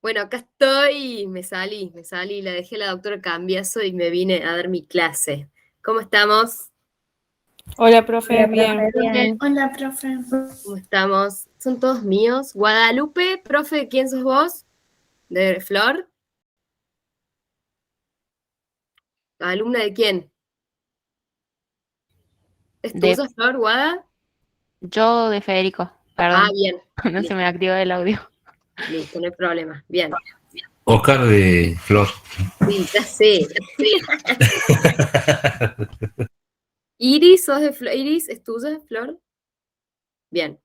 Bueno, acá estoy, me salí, la dejé a la doctora Cambiaso y me vine a dar mi clase. ¿Cómo estamos? Hola, profe, Hola, bien. profe, bien. Hola, profe. ¿Cómo estamos? ¿Son todos míos? Guadalupe, profe, ¿de quién sos vos? ¿De Flor? ¿Alumna de quién? ¿Es De tuya, Flor, Guada? yo de Federico, Ah, perdón, bien, no se listo, me activó el audio. listo, no hay problema. Bien, Oscar de Flor. sí, ya sé. Iris, ¿sos de Flor? ¿Iris es tuya, Flor? Bien.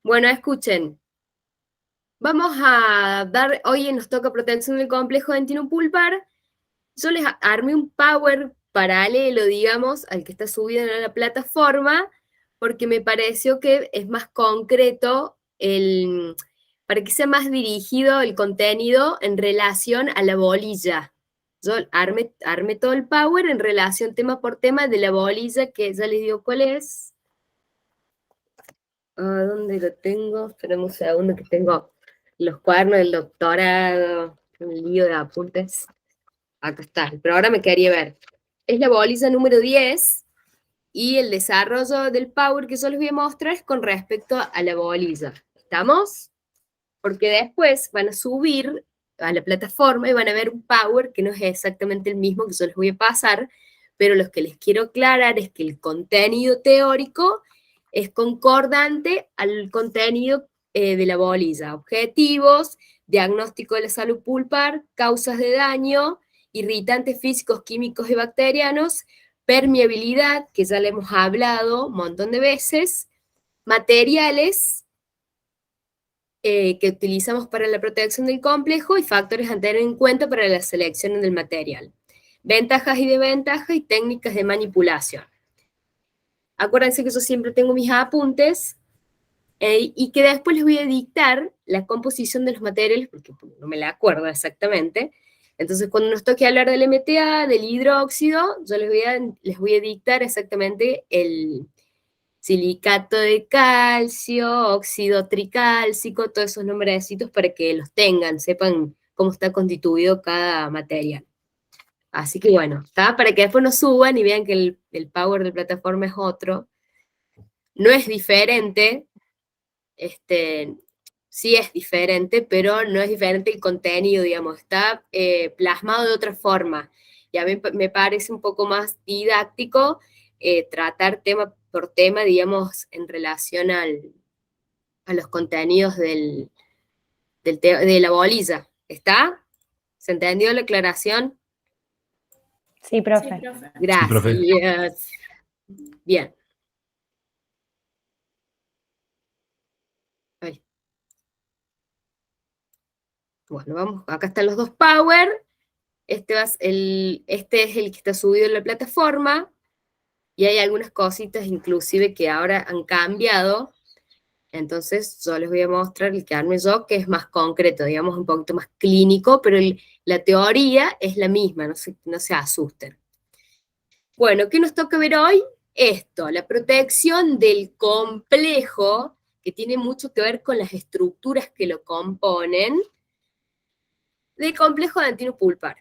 Bueno, escuchen. Vamos a dar, hoy nos toca protección del complejo dentino-pulpar. Yo les armé un power paralelo, digamos, al que está subido en la plataforma, porque me pareció que es más concreto para que sea más dirigido el contenido en relación a la bolilla. Yo armé todo el power en relación tema por tema de la bolilla, que ya les digo cuál es. ¿Dónde lo tengo? Esperemos un segundo que tengo los cuadernos del doctorado, un lío de apuntes. Acá está, pero ahora me quedaría ver. Es la bolilla número 10 y el desarrollo del power que yo les voy a mostrar es con respecto a la bolilla. ¿Estamos? Porque después van a subir a la plataforma y van a ver un power que no es exactamente el mismo que yo les voy a pasar, pero lo que les quiero aclarar es que el contenido teórico es concordante al contenido de la bolilla. Objetivos, diagnóstico de la salud pulpar, causas de daño, irritantes físicos, químicos y bacterianos, permeabilidad, que ya le hemos hablado un montón de veces, materiales que utilizamos para la protección del complejo y factores a tener en cuenta para la selección del material. Ventajas y desventajas y técnicas de manipulación. Acuérdense que yo siempre tengo mis apuntes y que después les voy a dictar la composición de los materiales, porque no me la acuerdo exactamente. Entonces, cuando nos toque hablar del MTA, del hidróxido, yo les voy a dictar exactamente el silicato de calcio, óxido tricálcico, todos esos nombrecitos para que los tengan, sepan cómo está constituido cada material. Así que bueno, ¿está? Para que después nos suban y vean que el power de plataforma es otro. No es diferente, sí es diferente, pero no es diferente el contenido, digamos, está plasmado de otra forma. Y a mí me parece un poco más didáctico tratar tema por tema, digamos, en relación a los contenidos de la bolilla. ¿Está? ¿Se entendió la aclaración? Sí, Sí, profe. profe. Sí, profe. Gracias. Bien. Ahí. Bueno, vamos, acá están los dos power. Este es el que está subido en la plataforma. Y hay algunas cositas inclusive que ahora han cambiado. Entonces yo les voy a mostrar el que armé yo, que es más concreto, digamos, un poquito más clínico, pero la teoría es la misma, no se asusten. Bueno, ¿qué nos toca ver hoy? Esto, la protección del complejo, que tiene mucho que ver con las estructuras que lo componen, del complejo dentino-pulpar.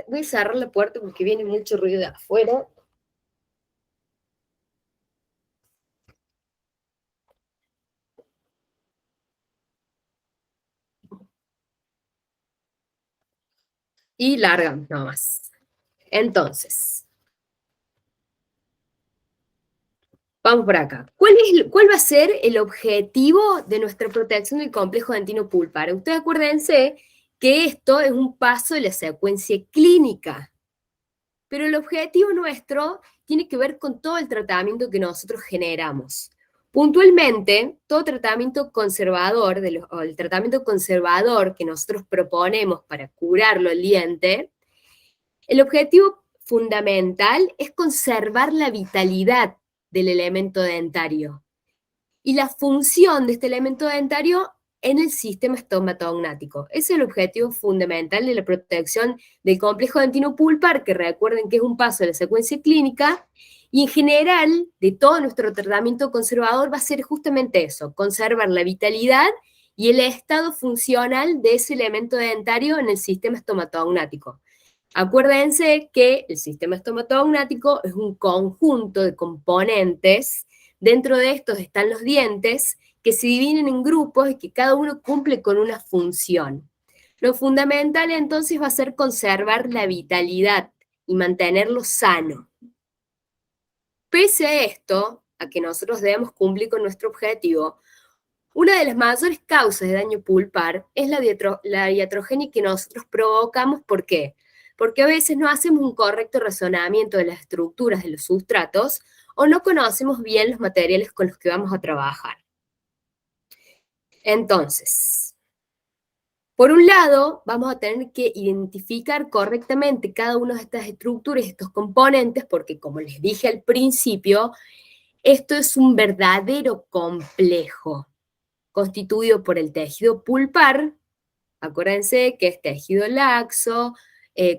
Voy a cerrar la puerta porque viene mucho ruido de afuera. Y largan nomás. Entonces, vamos por acá. ¿Cuál va a ser el objetivo de nuestra protección del complejo dentino-pulpar? Ustedes acuérdense que esto es un paso de la secuencia clínica, pero el objetivo nuestro tiene que ver con todo el tratamiento que nosotros generamos. Puntualmente, todo tratamiento conservador, o el tratamiento conservador que nosotros proponemos para curarlo el diente, el objetivo fundamental es conservar la vitalidad del elemento dentario y la función de este elemento dentario en el sistema estomatognático. Ese es el objetivo fundamental de la protección del complejo dentino-pulpar, que recuerden que es un paso de la secuencia clínica, y en general de todo nuestro tratamiento conservador va a ser justamente eso, conservar la vitalidad y el estado funcional de ese elemento dentario en el sistema estomatognático. Acuérdense que el sistema estomatognático es un conjunto de componentes. Dentro de estos están los dientes, que se dividen en grupos y que cada uno cumple con una función. Lo fundamental entonces va a ser conservar la vitalidad y mantenerlo sano. Pese a esto, a que nosotros debemos cumplir con nuestro objetivo, una de las mayores causas de daño pulpar es la iatrogenia que nosotros provocamos. ¿Por qué? Porque a veces no hacemos un correcto razonamiento de las estructuras de los sustratos o no conocemos bien los materiales con los que vamos a trabajar. Entonces, por un lado, vamos a tener que identificar correctamente cada una de estas estructuras, estos componentes, porque como les dije al principio, esto es un verdadero complejo, constituido por el tejido pulpar. Acuérdense que es tejido laxo,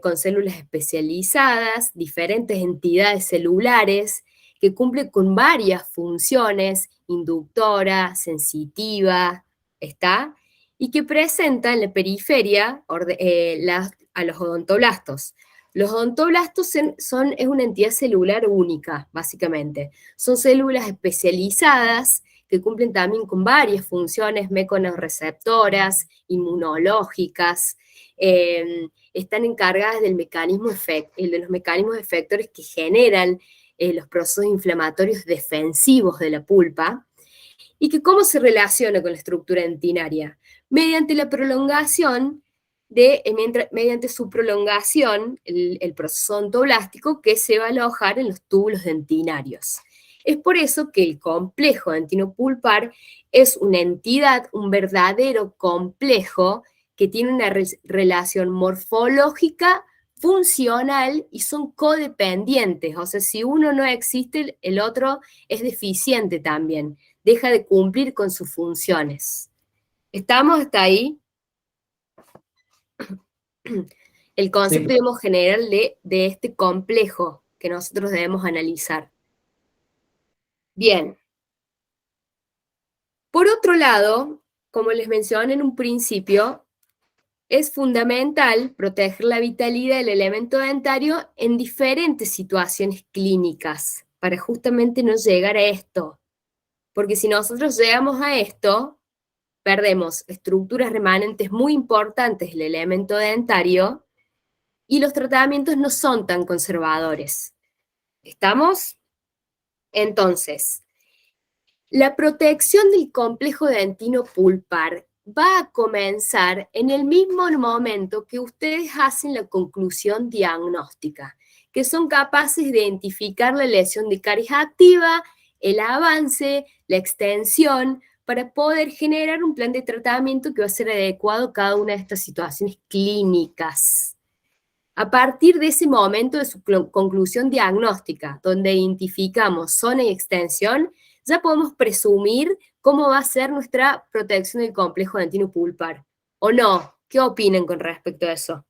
con células especializadas, diferentes entidades celulares, que cumplen con varias funciones, inductora, sensitiva, ¿está? Y que presenta en la periferia a los odontoblastos. Los odontoblastos es una entidad celular única, básicamente. Son células especializadas que cumplen también con varias funciones mecanorreceptoras, inmunológicas, están encargadas de los mecanismos efectores que generan los procesos inflamatorios defensivos de la pulpa, y que cómo se relaciona con la estructura dentinaria. Mediante la prolongación, mediante su prolongación, el proceso odontoblástico que se va a alojar en los túbulos dentinarios. Es por eso que el complejo dentino-pulpar es una entidad, un verdadero complejo que tiene una relación morfológica, funcional y son codependientes. O sea, si uno no existe, el otro es deficiente también. Deja de cumplir con sus funciones. ¿Estamos hasta ahí? El concepto general de este complejo que nosotros debemos analizar. Bien. Por otro lado, como les mencioné en un principio, es fundamental proteger la vitalidad del elemento dentario en diferentes situaciones clínicas para justamente no llegar a esto. Porque si nosotros llegamos a esto, perdemos estructuras remanentes muy importantes del elemento dentario y los tratamientos no son tan conservadores. ¿Estamos? Entonces, la protección del complejo dentino pulpar va a comenzar en el mismo momento que ustedes hacen la conclusión diagnóstica, que son capaces de identificar la lesión de caries activa, el avance, la extensión, para poder generar un plan de tratamiento que va a ser adecuado a cada una de estas situaciones clínicas. A partir de ese momento de su conclusión diagnóstica, donde identificamos zona y extensión, ya podemos presumir cómo va a ser nuestra protección del complejo dentino pulpar. ¿O no? ¿Qué opinan con respecto a eso?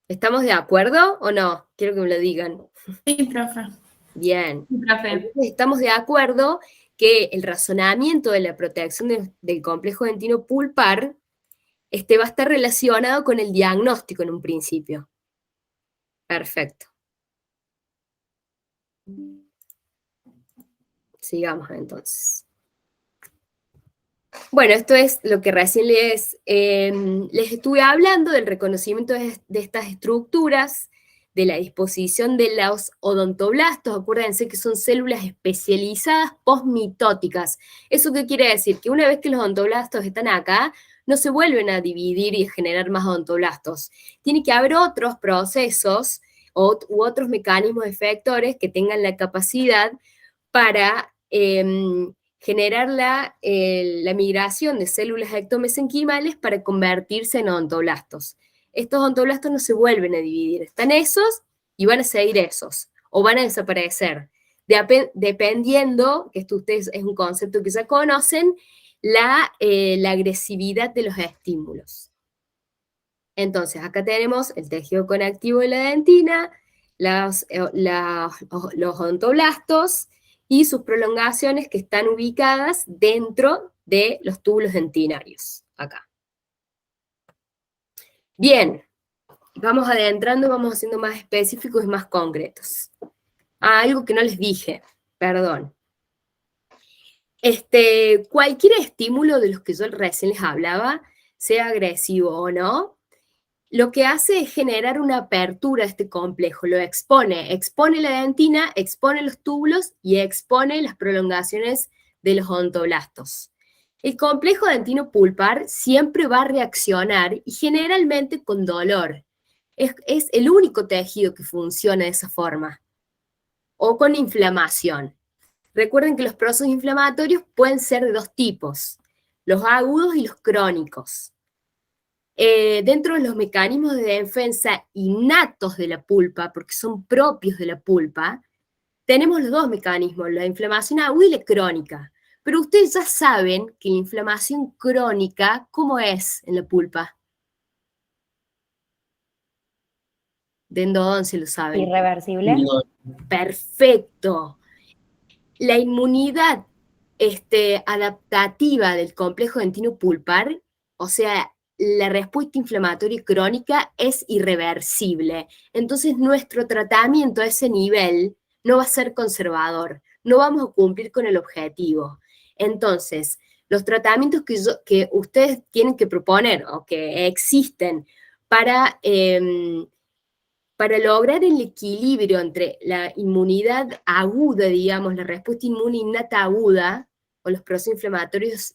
¿Estamos de acuerdo o no? Quiero que me lo digan. Sí, profe. Bien. Sí, profe. Entonces, estamos de acuerdo que el razonamiento de la protección del complejo dentino pulpar va a estar relacionado con el diagnóstico en un principio. Perfecto. Sigamos entonces. Bueno, esto es lo que recién les estuve hablando del reconocimiento de estas estructuras, de la disposición de los odontoblastos. Acuérdense que son células especializadas postmitóticas. ¿Eso qué quiere decir? Que una vez que los odontoblastos están acá, no se vuelven a dividir y a generar más odontoblastos. Tiene que haber otros procesos u otros mecanismos efectores que tengan la capacidad para generar la migración de células ectomesenquimales para convertirse en odontoblastos. Estos odontoblastos no se vuelven a dividir, están esos y van a seguir esos, o van a desaparecer, dependiendo, que esto ustedes es un concepto que ya conocen, la agresividad de los estímulos. Entonces, acá tenemos el tejido conectivo de la dentina, los odontoblastos y sus prolongaciones que están ubicadas dentro de los túbulos dentinarios, acá. Bien, vamos adentrando, vamos haciendo más específicos y más concretos. Algo que no les dije, perdón. Cualquier estímulo de los que yo recién les hablaba, sea agresivo o no, lo que hace es generar una apertura a este complejo, lo expone la dentina, expone los túbulos y expone las prolongaciones de los odontoblastos. El complejo dentino-pulpar siempre va a reaccionar y generalmente con dolor. Es el único tejido que funciona de esa forma, o con inflamación. Recuerden que los procesos inflamatorios pueden ser de dos tipos, los agudos y los crónicos. Dentro de los mecanismos de defensa innatos de la pulpa, porque son propios de la pulpa, tenemos los dos mecanismos, la inflamación aguda y la crónica. Pero ustedes ya saben que la inflamación crónica, ¿cómo es en la pulpa? De endodoncia lo saben. Irreversible. Perfecto. La inmunidad adaptativa del complejo dentino-pulpar, o sea, la respuesta inflamatoria crónica es irreversible. Entonces, nuestro tratamiento a ese nivel no va a ser conservador, no vamos a cumplir con el objetivo. Entonces, los tratamientos que ustedes tienen que proponer o que existen para lograr el equilibrio entre la inmunidad aguda, digamos, la respuesta inmune innata aguda, o los procesos inflamatorios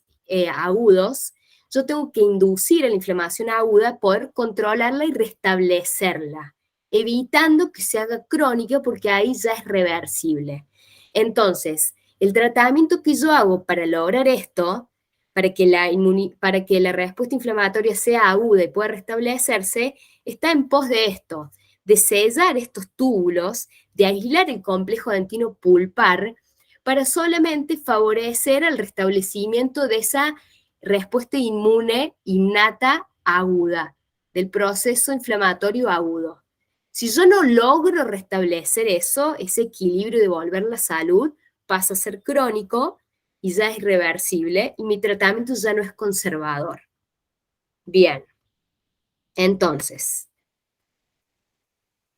agudos, yo tengo que inducir a la inflamación aguda, poder controlarla y restablecerla, evitando que se haga crónica porque ahí ya es reversible. Entonces, el tratamiento que yo hago para lograr esto, para que la respuesta inflamatoria sea aguda y pueda restablecerse, está en pos de esto, de sellar estos túbulos, de aislar el complejo dentino pulpar, para solamente favorecer el restablecimiento de esa respuesta inmune innata aguda, del proceso inflamatorio agudo. Si yo no logro restablecer eso, ese equilibrio de volver la salud, pasa a ser crónico y ya es irreversible, y mi tratamiento ya no es conservador. Bien, entonces,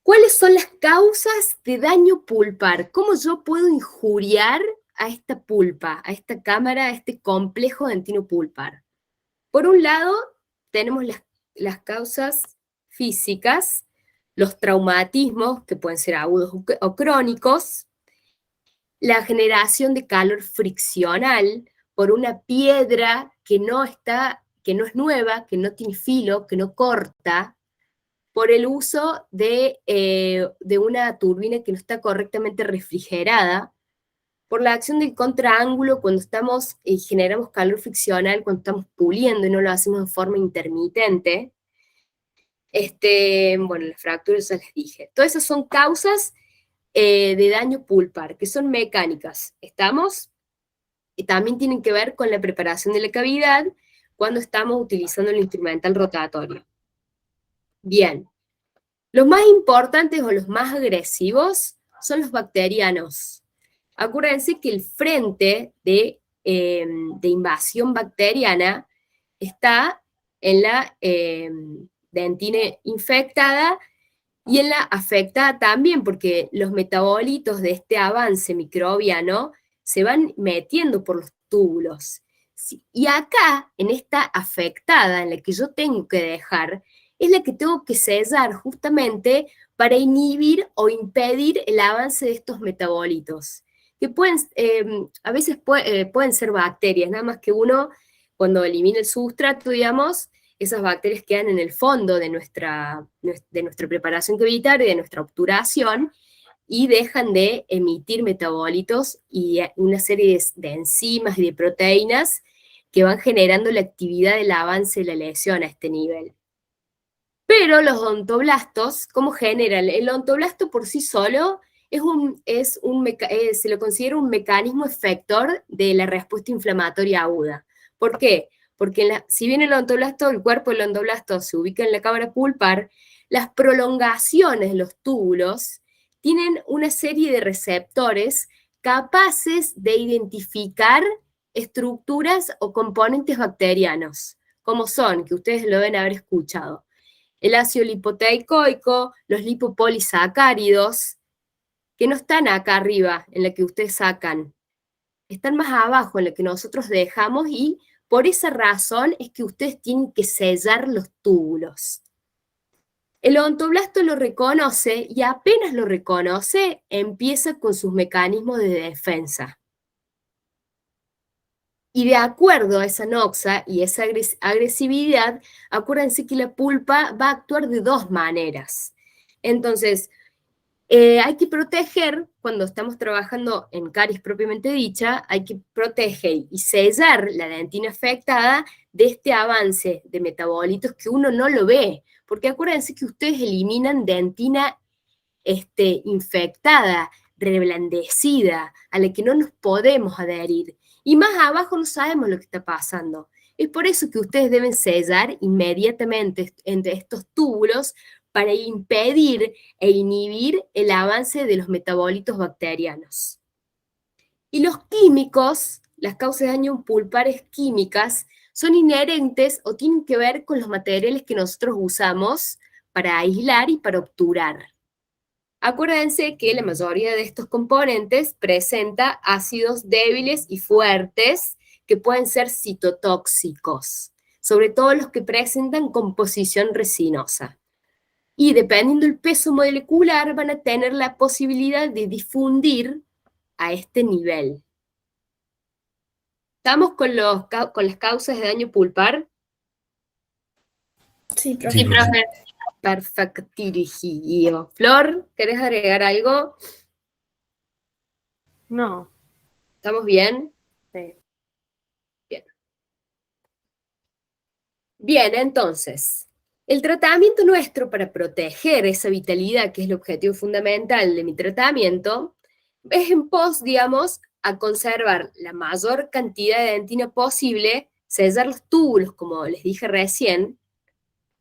¿cuáles son las causas de daño pulpar? ¿Cómo yo puedo injuriar a esta pulpa, a esta cámara, a este complejo dentino pulpar? Por un lado, tenemos las causas físicas, los traumatismos, que pueden ser agudos o crónicos, la generación de calor friccional por una piedra que no es nueva, que no tiene filo, que no corta, por el uso de una turbina que no está correctamente refrigerada, por la acción del contraángulo cuando generamos calor friccional, cuando estamos puliendo y no lo hacemos de forma intermitente. Bueno, las fracturas ya les dije. Todas esas son causas de daño pulpar, que son mecánicas. ¿Estamos? Y también tienen que ver con la preparación de la cavidad cuando estamos utilizando el instrumental rotatorio. Bien. Los más importantes o los más agresivos son los bacterianos. Acuérdense que el frente de invasión bacteriana está en la dentina infectada y en la afectada también, porque los metabolitos de este avance microbiano se van metiendo por los túbulos. Y acá, en esta afectada, en la que yo tengo que dejar, es la que tengo que sellar justamente para inhibir o impedir el avance de estos metabolitos, que a veces pueden ser bacterias, nada más que uno, cuando elimina el sustrato, digamos, esas bacterias quedan en el fondo de nuestra preparación cavitaria, de nuestra obturación, y dejan de emitir metabolitos y una serie de enzimas y de proteínas que van generando la actividad del avance de la lesión a este nivel. Pero los odontoblastos, ¿cómo generan? El odontoblasto por sí solo se lo considera un mecanismo efector de la respuesta inflamatoria aguda. ¿Por qué? Porque si bien el cuerpo del odontoblasto se ubica en la cámara pulpar, las prolongaciones de los túbulos tienen una serie de receptores capaces de identificar estructuras o componentes bacterianos, como son, que ustedes lo deben haber escuchado, el ácido lipoteicoico, los lipopolisacáridos, que no están acá arriba, en la que ustedes sacan, están más abajo, en la que nosotros dejamos, y por esa razón es que ustedes tienen que sellar los túbulos. El odontoblasto lo reconoce y apenas lo reconoce, empieza con sus mecanismos de defensa. Y de acuerdo a esa noxa y esa agresividad, acuérdense que la pulpa va a actuar de dos maneras. Entonces, hay que proteger, cuando estamos trabajando en caries propiamente dicha, hay que proteger y sellar la dentina afectada de este avance de metabolitos que uno no lo ve, porque acuérdense que ustedes eliminan dentina infectada, reblandecida, a la que no nos podemos adherir. Y más abajo no sabemos lo que está pasando. Es por eso que ustedes deben sellar inmediatamente entre estos túbulos para impedir e inhibir el avance de los metabolitos bacterianos. Y los químicos, las causas de daño pulpares químicas, son inherentes o tienen que ver con los materiales que nosotros usamos para aislar y para obturar. Acuérdense que la mayoría de estos componentes presenta ácidos débiles y fuertes que pueden ser citotóxicos, sobre todo los que presentan composición resinosa. Y dependiendo del peso molecular van a tener la posibilidad de difundir a este nivel. ¿Estamos con las causas de daño pulpar? Sí, profe. Sí, profe. Perfectirijio. Flor, ¿querés agregar algo? No. ¿Estamos bien? Sí. Bien. Bien, entonces, el tratamiento nuestro para proteger esa vitalidad, que es el objetivo fundamental de mi tratamiento, es en pos, digamos, a conservar la mayor cantidad de dentina posible, sellar los túbulos, como les dije recién,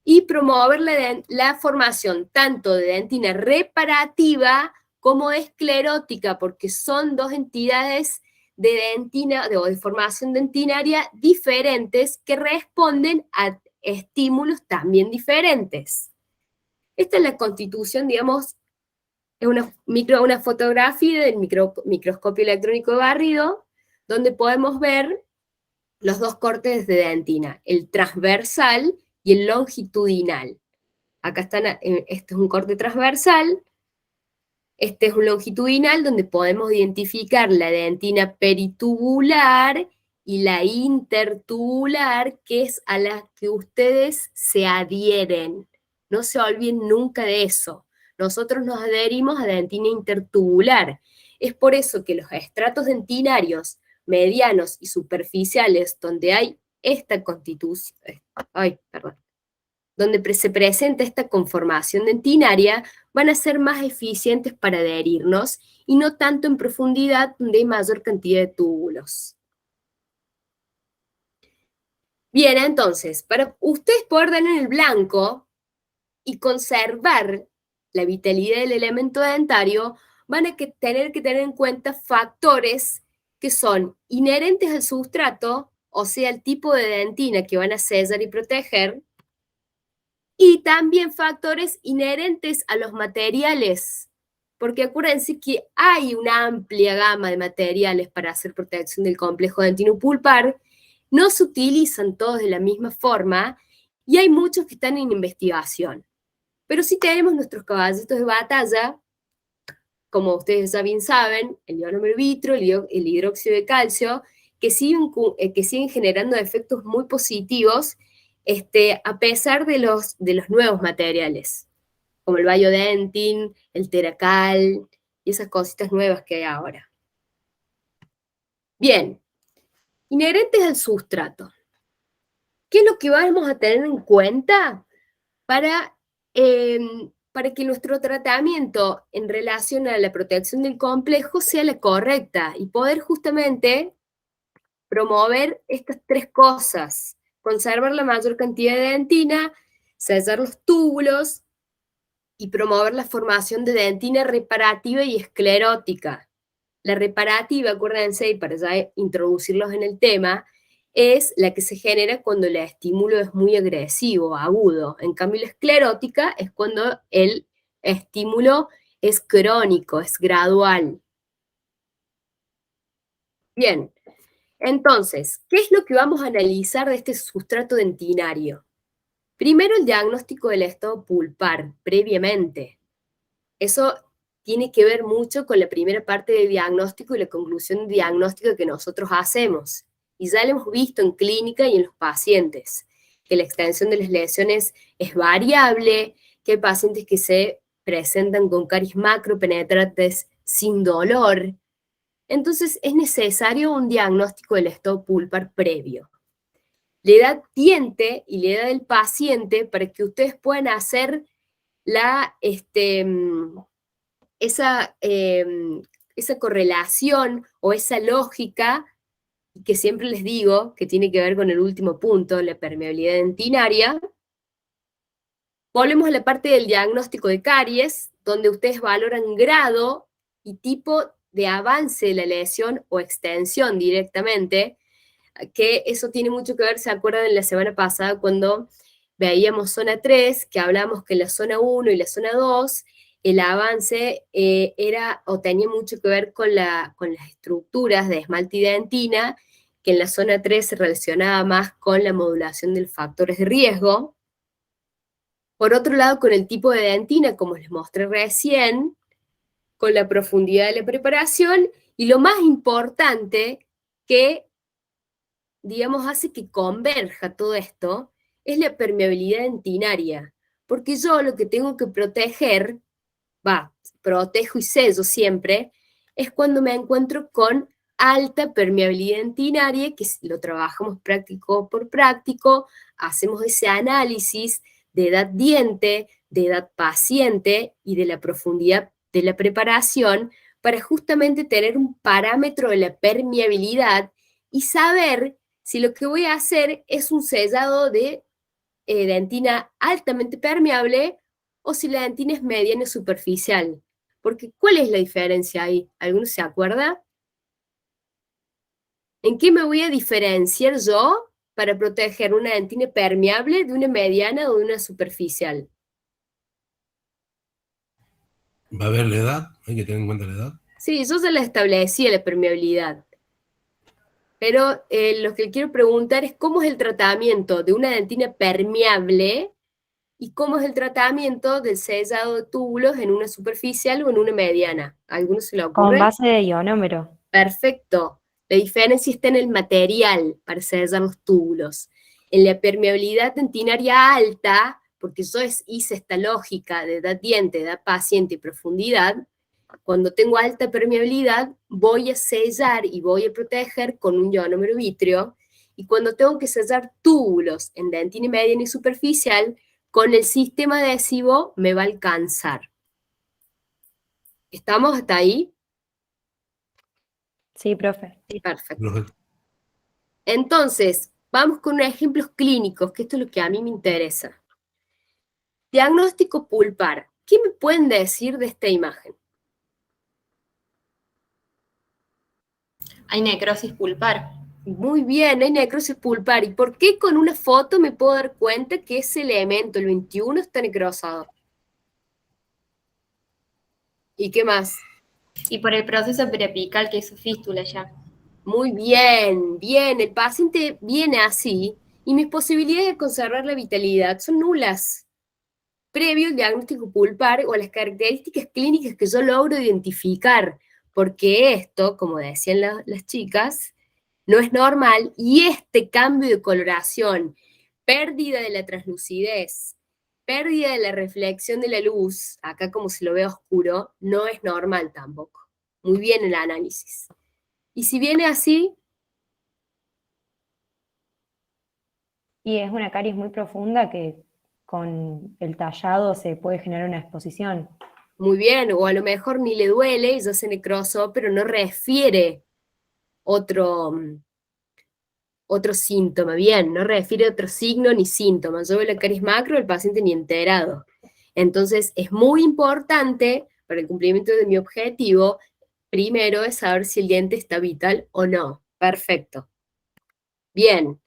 y promover la formación tanto de dentina reparativa como esclerótica, porque son dos entidades de dentina o de formación dentinaria diferentes que responden a estímulos también diferentes. Esta es la constitución, digamos, es una fotografía del microscopio electrónico de barrido, donde podemos ver los dos cortes de dentina, el transversal y el longitudinal. Acá están, este es un corte transversal, este es un longitudinal donde podemos identificar la dentina peritubular y la intertubular, que es a la que ustedes se adhieren. No se olviden nunca de eso. Nosotros nos adherimos a la dentina intertubular. Es por eso que los estratos dentinarios medianos y superficiales, donde hay esta constitución, donde se presenta esta conformación dentinaria, van a ser más eficientes para adherirnos y no tanto en profundidad donde hay mayor cantidad de túbulos. Bien, entonces, para ustedes poder dar en el blanco y conservar la vitalidad del elemento dentario, van a tener que tener en cuenta factores que son inherentes al sustrato, o sea, el tipo de dentina que van a sellar y proteger, y también factores inherentes a los materiales, porque acuérdense que hay una amplia gama de materiales para hacer protección del complejo dentino-pulpar, no se utilizan todos de la misma forma, y hay muchos que están en investigación. Pero sí tenemos nuestros caballitos de batalla, como ustedes ya bien saben, el ionomer vitro, el hidróxido de calcio, que siguen generando efectos muy positivos, a pesar de los nuevos materiales, como el Biodentin, el Teracal, y esas cositas nuevas que hay ahora. Bien, inherentes al sustrato. ¿Qué es lo que vamos a tener en cuenta para que nuestro tratamiento en relación a la protección del complejo sea la correcta y poder justamente promover estas tres cosas? Conservar la mayor cantidad de dentina, sellar los túbulos y promover la formación de dentina reparativa y esclerótica. La reparativa, acuérdense, y para ya introducirlos en el tema, es la que se genera cuando el estímulo es muy agresivo, agudo. En cambio, la esclerótica es cuando el estímulo es crónico, es gradual. Bien, entonces, ¿qué es lo que vamos a analizar de este sustrato dentinario? Primero, el diagnóstico del estado pulpar, previamente. Eso tiene que ver mucho con la primera parte del diagnóstico y la conclusión diagnóstica que nosotros hacemos. Y ya lo hemos visto en clínica y en los pacientes, que la extensión de las lesiones es variable, que hay pacientes que se presentan con caries macropenetrantes sin dolor. Entonces es necesario un diagnóstico del estado pulpar previo. La edad diente y la edad del paciente para que ustedes puedan hacer esa correlación o esa lógica que siempre les digo que tiene que ver con el último punto, la permeabilidad dentinaria. Volvemos a la parte del diagnóstico de caries, donde ustedes valoran grado y tipo de avance de la lesión o extensión directamente, que eso tiene mucho que ver, ¿se acuerdan en la semana pasada cuando veíamos zona 3, que hablamos que la zona 1 y la zona 2, el avance era o tenía mucho que ver con las estructuras de esmalte y dentina, que en la zona 3 se relacionaba más con la modulación de los factores de riesgo. Por otro lado, con el tipo de dentina, como les mostré recién, con la profundidad de la preparación, y lo más importante que, digamos, hace que converja todo esto, es la permeabilidad dentinaria, porque yo lo que tengo que proteger, protejo y sello siempre, es cuando me encuentro con alta permeabilidad dentinaria, que lo trabajamos práctico por práctico, hacemos ese análisis de edad diente, de edad paciente y de la profundidad de la preparación para justamente tener un parámetro de la permeabilidad y saber si lo que voy a hacer es un sellado de dentina altamente permeable o si la dentina es mediana y superficial. Porque, ¿cuál es la diferencia ahí? ¿Alguno se acuerda? ¿En qué me voy a diferenciar yo para proteger una dentina permeable de una mediana o de una superficial? ¿Va a haber la edad? Hay que tener en cuenta la edad. Sí, yo ya la establecí, la permeabilidad. Pero lo que quiero preguntar es cómo es el tratamiento de una dentina permeable y cómo es el tratamiento del sellado de túbulos en una superficial o en una mediana. ¿A alguno se le ocurre? Con base de ionómero. Perfecto. La diferencia está en el material para sellar los túbulos. En la permeabilidad dentinaria alta, porque yo hice esta lógica de edad diente, edad paciente y profundidad, cuando tengo alta permeabilidad voy a sellar y voy a proteger con un ionómero vítreo, y cuando tengo que sellar túbulos en dentina mediana y superficial, con el sistema adhesivo me va a alcanzar. ¿Estamos hasta ahí? Sí, profe. Perfecto. Entonces, vamos con unos ejemplos clínicos, que esto es lo que a mí me interesa. Diagnóstico pulpar. ¿Qué me pueden decir de esta imagen? Hay necrosis pulpar. Muy bien, hay necrosis pulpar. ¿Y por qué con una foto me puedo dar cuenta que ese elemento, el 21, está necrosado? ¿Y qué más? Y por el proceso periapical que hizo fístula ya. Muy bien, bien. El paciente viene así y mis posibilidades de conservar la vitalidad son nulas. Previo al diagnóstico pulpar o las características clínicas que yo logro identificar, porque esto, como decían las chicas, no es normal, y este cambio de coloración, pérdida de la translucidez, pérdida de la reflexión de la luz, acá como se lo ve oscuro, no es normal tampoco. Muy bien el análisis. Y si viene así, Y es una caries muy profunda que con el tallado se puede generar una exposición. muy bien, o a lo mejor ni le duele y ya se necrosó, pero no refiere otro síntoma, bien, no refiere otro signo ni síntoma. Yo veo la caries macro, el paciente ni enterado. Entonces, es muy importante para el cumplimiento de mi objetivo, primero es saber si el diente está vital o no. Perfecto. Bien.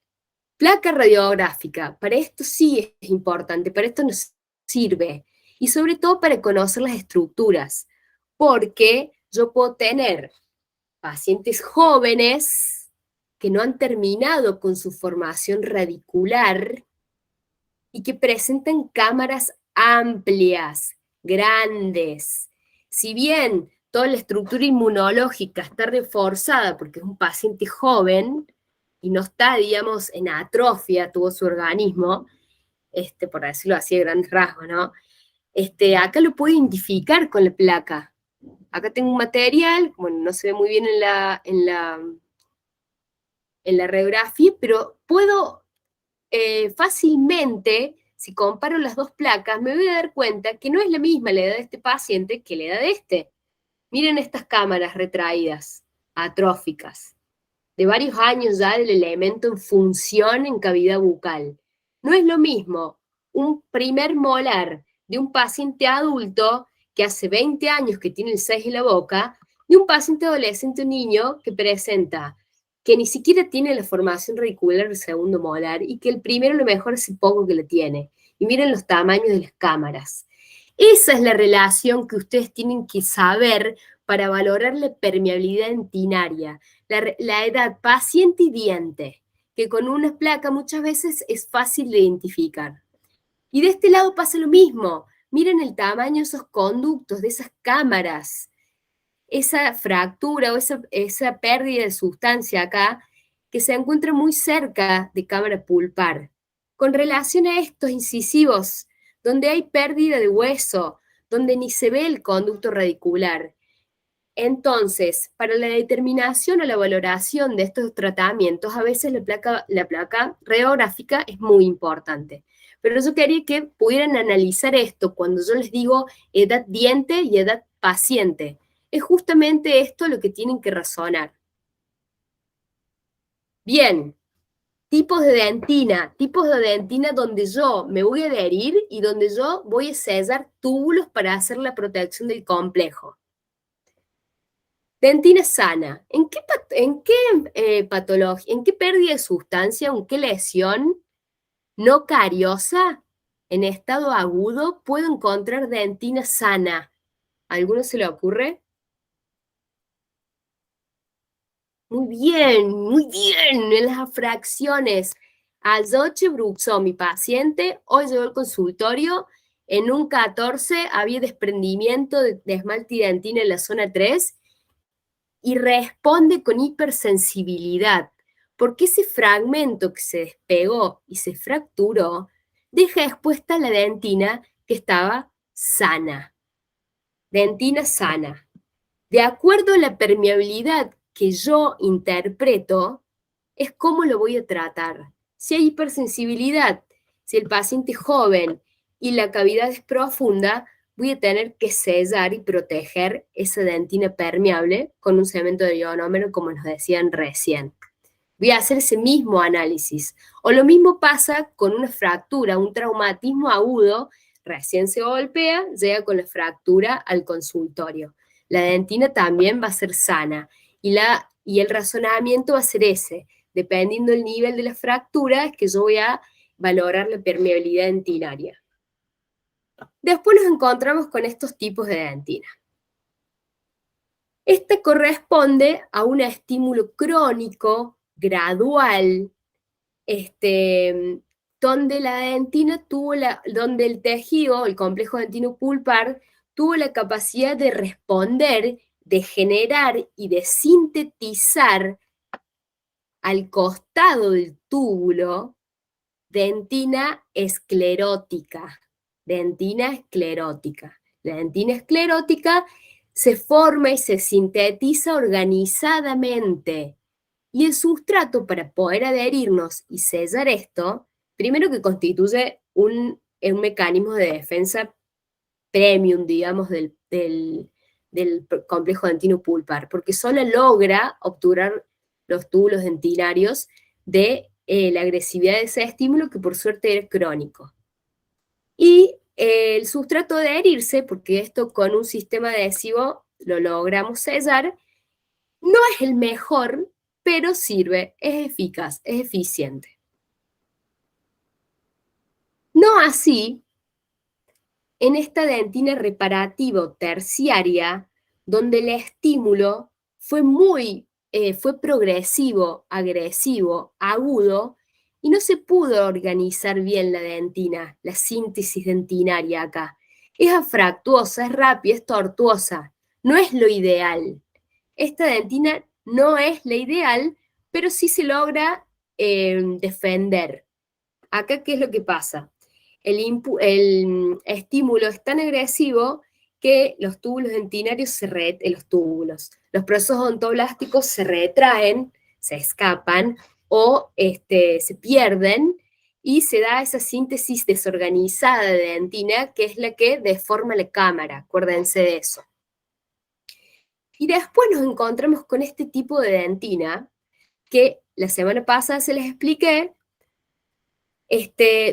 Placa radiográfica. Para esto sí es importante, para esto nos sirve. Y sobre todo para conocer las estructuras. Porque yo puedo tener pacientes jóvenes que no han terminado con su formación radicular y que presentan cámaras amplias, grandes. Si bien toda la estructura inmunológica está reforzada porque es un paciente joven y no está, digamos, en atrofia todo su organismo, por decirlo así de grandes rasgos, ¿no? Acá lo puedo identificar con la placa. Acá tengo un material, bueno, no se ve muy bien en la radiografía, pero puedo fácilmente, si comparo las dos placas, me voy a dar cuenta que no es la misma la edad de este paciente que la edad de este. Miren estas cámaras retraídas, atróficas, de varios años ya del elemento en función en cavidad bucal. No es lo mismo un primer molar de un paciente adulto que hace 20 años que tiene el 6 en la boca, de un paciente adolescente o niño que presenta que ni siquiera tiene la formación radicular del segundo molar y que el primero a lo mejor hace poco que la tiene. Y miren los tamaños de las cámaras. Esa es la relación que ustedes tienen que saber para valorar la permeabilidad dentinaria, la edad paciente y diente, que con una placa muchas veces es fácil de identificar. Y de este lado pasa lo mismo. Miren el tamaño de esos conductos, de esas cámaras, esa fractura o esa pérdida de sustancia acá que se encuentra muy cerca de cámara pulpar. Con relación a estos incisivos, donde hay pérdida de hueso, donde ni se ve el conducto radicular. Entonces, para la determinación o la valoración de estos tratamientos, a veces la placa radiográfica es muy importante. Pero yo quería que pudieran analizar esto cuando yo les digo edad diente y edad paciente. Es justamente esto lo que tienen que razonar. Bien, tipos de dentina donde yo me voy a adherir y donde yo voy a sellar túbulos para hacer la protección del complejo. Dentina sana. ¿En qué patología, en qué pérdida de sustancia, en qué lesión no cariosa en estado agudo puedo encontrar dentina sana? ¿A alguno se le ocurre? Muy bien, en las fracciones. Anoche bruxó mi paciente, hoy llegó al consultorio, en un 14 había desprendimiento de esmalte y dentina en la zona 3 y responde con hipersensibilidad, porque ese fragmento que se despegó y se fracturó deja expuesta la dentina que estaba sana. Dentina sana. De acuerdo a la permeabilidad que yo interpreto, es cómo lo voy a tratar. Si hay hipersensibilidad, si el paciente es joven y la cavidad es profunda, voy a tener que sellar y proteger esa dentina permeable con un cemento de ionómero, como nos decían recién. Voy a hacer ese mismo análisis. O lo mismo pasa con una fractura, un traumatismo agudo, recién se golpea, llega con la fractura al consultorio. La dentina también va a ser sana y el razonamiento va a ser ese. Dependiendo del nivel de la fractura, es que yo voy a valorar la permeabilidad dentinaria. Después nos encontramos con estos tipos de dentina. Este corresponde a un estímulo crónico, gradual, donde la dentina donde el tejido, el complejo dentino-pulpar, tuvo la capacidad de responder, de generar y de sintetizar al costado del túbulo dentina esclerótica. Dentina esclerótica. La dentina esclerótica se forma y se sintetiza organizadamente. Y el sustrato para poder adherirnos y sellar esto, primero que constituye un mecanismo de defensa premium, digamos, del complejo dentino-pulpar, porque solo logra obturar los túbulos dentinarios de la agresividad de ese estímulo que por suerte era crónico. Y el sustrato adherirse, porque esto con un sistema adhesivo lo logramos sellar, no es el mejor, pero sirve, es eficaz, es eficiente. No así en esta dentina reparativo terciaria, donde el estímulo fue progresivo, agresivo, agudo, y no se pudo organizar bien la dentina, la síntesis dentinaria acá. Es afractuosa, es rápida, es tortuosa, no es lo ideal. Esta dentina no es la ideal, pero sí se logra defender. Acá, ¿qué es lo que pasa? El estímulo es tan agresivo que los túbulos dentinarios los procesos odontoblásticos se retraen, se escapan o se pierden y se da esa síntesis desorganizada de dentina que es la que deforma la cámara, acuérdense de eso. Y después nos encontramos con este tipo de dentina que la semana pasada se les expliqué,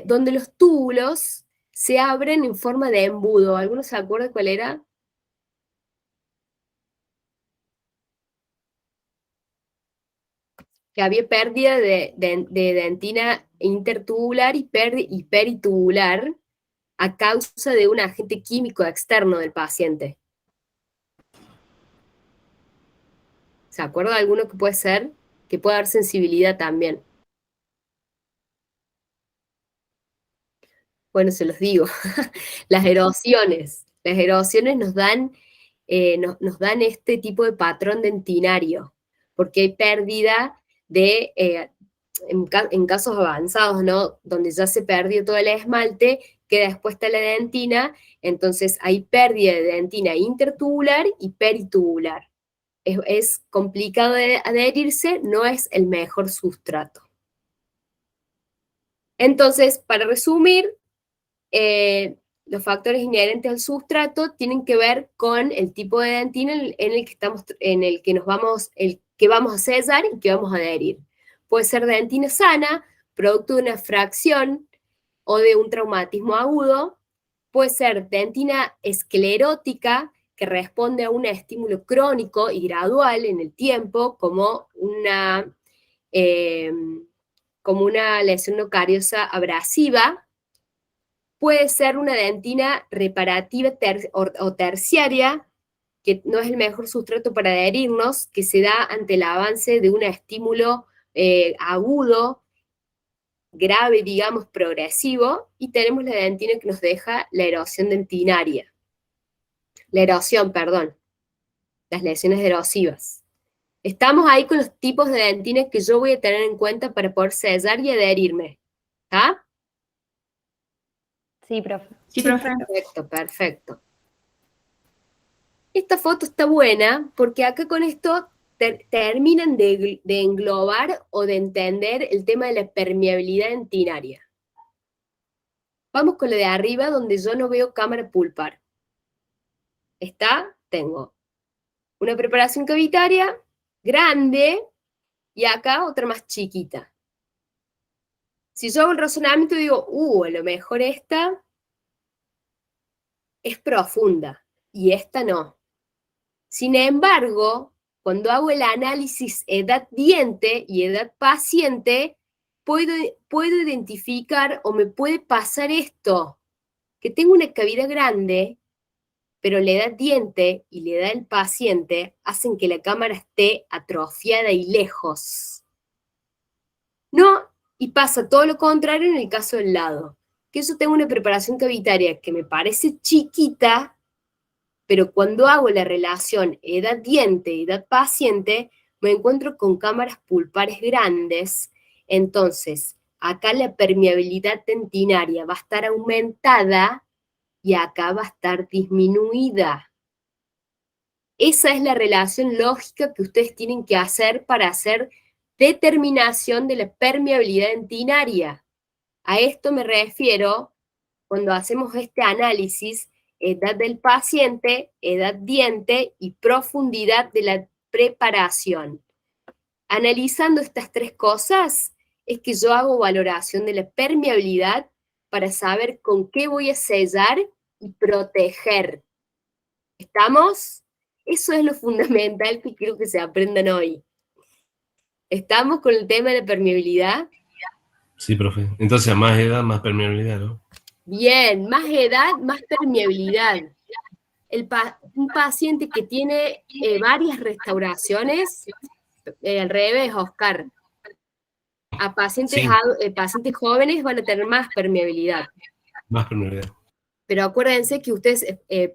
donde los túbulos se abren en forma de embudo. ¿Alguno se acuerda cuál era? Que había pérdida de dentina intertubular y peritubular a causa de un agente químico externo del paciente. ¿Se acuerda de alguno que puede ser? Que puede dar sensibilidad también. Bueno, se los digo. Las erosiones nos dan este tipo de patrón dentinario, porque hay pérdida en casos avanzados, ¿no? Donde ya se perdió todo el esmalte, queda expuesta la dentina, entonces hay pérdida de dentina intertubular y peritubular. Es complicado de adherirse, no es el mejor sustrato. Entonces, para resumir, los factores inherentes al sustrato tienen que ver con el tipo de dentina en el que vamos a sellar y que vamos a adherir. Puede ser dentina sana, producto de una fracción o de un traumatismo agudo. Puede ser dentina esclerótica, que responde a un estímulo crónico y gradual en el tiempo, como una lesión no cariosa abrasiva. Puede ser una dentina reparativa o terciaria, que no es el mejor sustrato para adherirnos, que se da ante el avance de un estímulo agudo, grave, digamos, progresivo, y tenemos la dentina que nos deja la erosión dentinaria. La erosión, perdón, las lesiones erosivas. Estamos ahí con los tipos de dentinas que yo voy a tener en cuenta para poder sellar y adherirme. ¿Ah? Sí, profe. Sí, profe. Perfecto, perfecto. Esta foto está buena porque acá con esto terminan de englobar o de entender el tema de la permeabilidad dentinaria. Vamos con la de arriba donde yo no veo cámara pulpar. Tengo una preparación cavitaria grande y acá otra más chiquita. Si yo hago el razonamiento digo, a lo mejor esta es profunda y esta no. Sin embargo, cuando hago el análisis edad-diente y edad-paciente, puedo identificar o me puede pasar esto, que tengo una cavidad grande, pero la edad-diente y la edad del paciente hacen que la cámara esté atrofiada y lejos. No, y pasa todo lo contrario en el caso del lado, que yo tengo una preparación cavitaria que me parece chiquita, pero cuando hago la relación edad-diente, edad-paciente, me encuentro con cámaras pulpares grandes, entonces acá la permeabilidad dentinaria va a estar aumentada y acá va a estar disminuida. Esa es la relación lógica que ustedes tienen que hacer para hacer determinación de la permeabilidad dentinaria. A esto me refiero cuando hacemos este análisis: edad del paciente, edad diente y profundidad de la preparación. Analizando estas tres cosas es que yo hago valoración de la permeabilidad para saber con qué voy a sellar y proteger. ¿Estamos? Eso es lo fundamental que quiero que se aprendan hoy. ¿Estamos con el tema de la permeabilidad? Sí, profe. Entonces, a más edad, más permeabilidad, ¿no? Bien, más edad, más permeabilidad. Un paciente que tiene varias restauraciones, al revés, Oscar, a pacientes, Sí. Pacientes jóvenes van a tener más permeabilidad. Más permeabilidad. Pero acuérdense que ustedes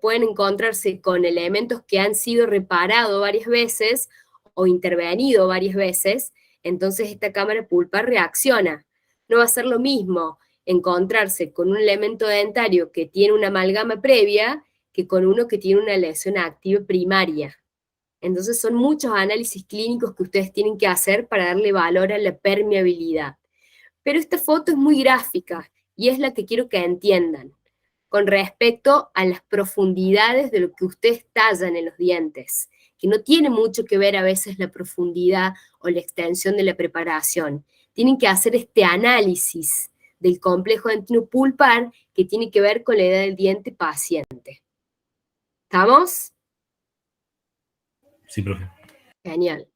pueden encontrarse con elementos que han sido reparados varias veces o intervenido varias veces, entonces esta cámara pulpar reacciona. No va a ser lo mismo encontrarse con un elemento dentario que tiene una amalgama previa que con uno que tiene una lesión activa primaria. Entonces son muchos análisis clínicos que ustedes tienen que hacer para darle valor a la permeabilidad. Pero esta foto es muy gráfica y es la que quiero que entiendan con respecto a las profundidades de lo que ustedes tallan en los dientes, que no tiene mucho que ver a veces la profundidad o la extensión de la preparación. Tienen que hacer este análisis del complejo dentino-pulpar que tiene que ver con la edad del diente paciente. ¿Estamos? Sí, profe. Genial.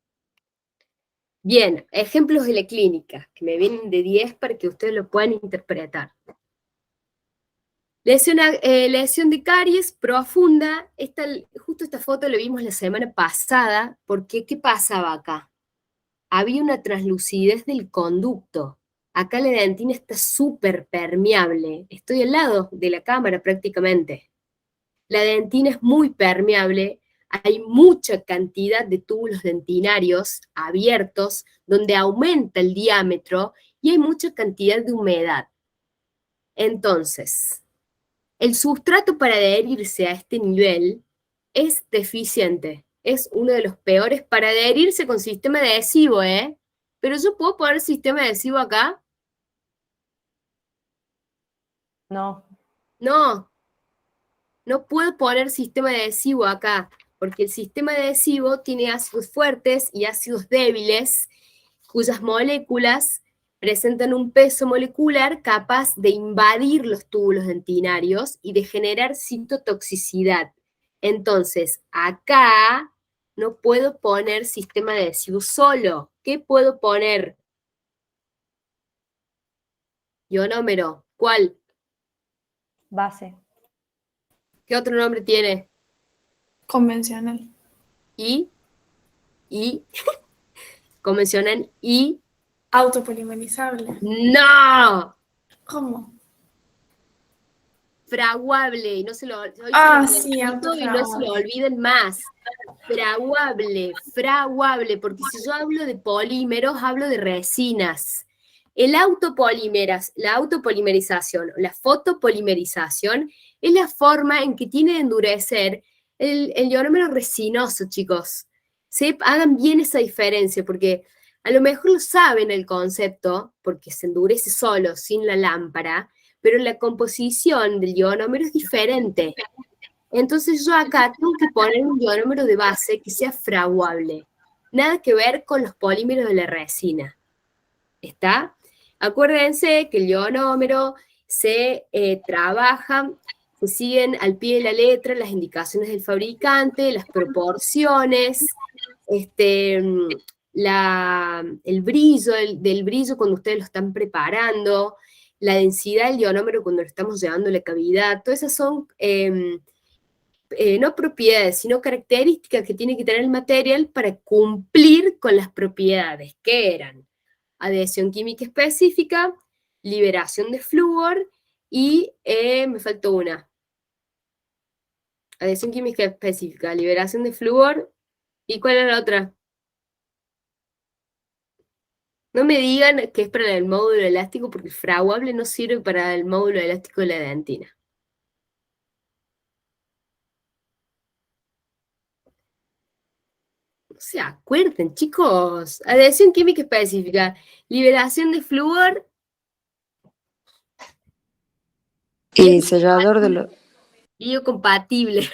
Bien, ejemplos de la clínica, que me vienen de 10 para que ustedes lo puedan interpretar. Lesión de caries profunda. Justo esta foto la vimos la semana pasada, porque ¿qué pasaba acá? Había una translucidez del conducto. Acá la dentina está súper permeable. Estoy al lado de la cámara prácticamente. La dentina es muy permeable. Hay mucha cantidad de túbulos dentinarios abiertos donde aumenta el diámetro y hay mucha cantidad de humedad. Entonces, el sustrato para adherirse a este nivel es deficiente. Es uno de los peores para adherirse con sistema adhesivo, ¿eh? Pero yo puedo poner sistema adhesivo acá. No. No, no puedo poner sistema adhesivo acá, porque el sistema adhesivo tiene ácidos fuertes y ácidos débiles, cuyas moléculas presentan un peso molecular capaz de invadir los túbulos dentinarios y de generar citotoxicidad. Entonces, acá no puedo poner sistema adhesivo solo. ¿Qué puedo poner? Ionómero. ¿Cuál? Base. ¿Qué otro nombre tiene? Convencional. Y convencional y Autopolimerizable. ¡no! ¿Cómo? Fraguable, y no se lo, Sí, y no se lo olviden más. Fraguable, porque si yo hablo de polímeros, hablo de resinas. La autopolimerización, la fotopolimerización, es la forma en que tiene de endurecer el ionómero resinoso, chicos. Hagan bien esa diferencia, porque a lo mejor lo saben el concepto, porque se endurece solo, sin la lámpara, pero la composición del ionómero es diferente. Entonces yo acá tengo que poner un ionómero de base que sea fraguable. Nada que ver con los polímeros de la resina. ¿Está? Acuérdense que el ionómero se trabaja, se siguen al pie de la letra las indicaciones del fabricante, las proporciones, el brillo del brillo cuando ustedes lo están preparando, la densidad del ionómero cuando lo estamos llevando a la cavidad, todas esas son no propiedades, sino características que tiene que tener el material para cumplir con las propiedades, que eran adhesión química específica, liberación de flúor y me faltó una. Adhesión química específica, liberación de flúor, ¿y cuál era la otra? No me digan que es para el módulo elástico, porque el fraguable no sirve para el módulo elástico de la dentina. No se acuerden, chicos. Adhesión química específica, liberación de flúor. Y sellador de los... Biocompatible.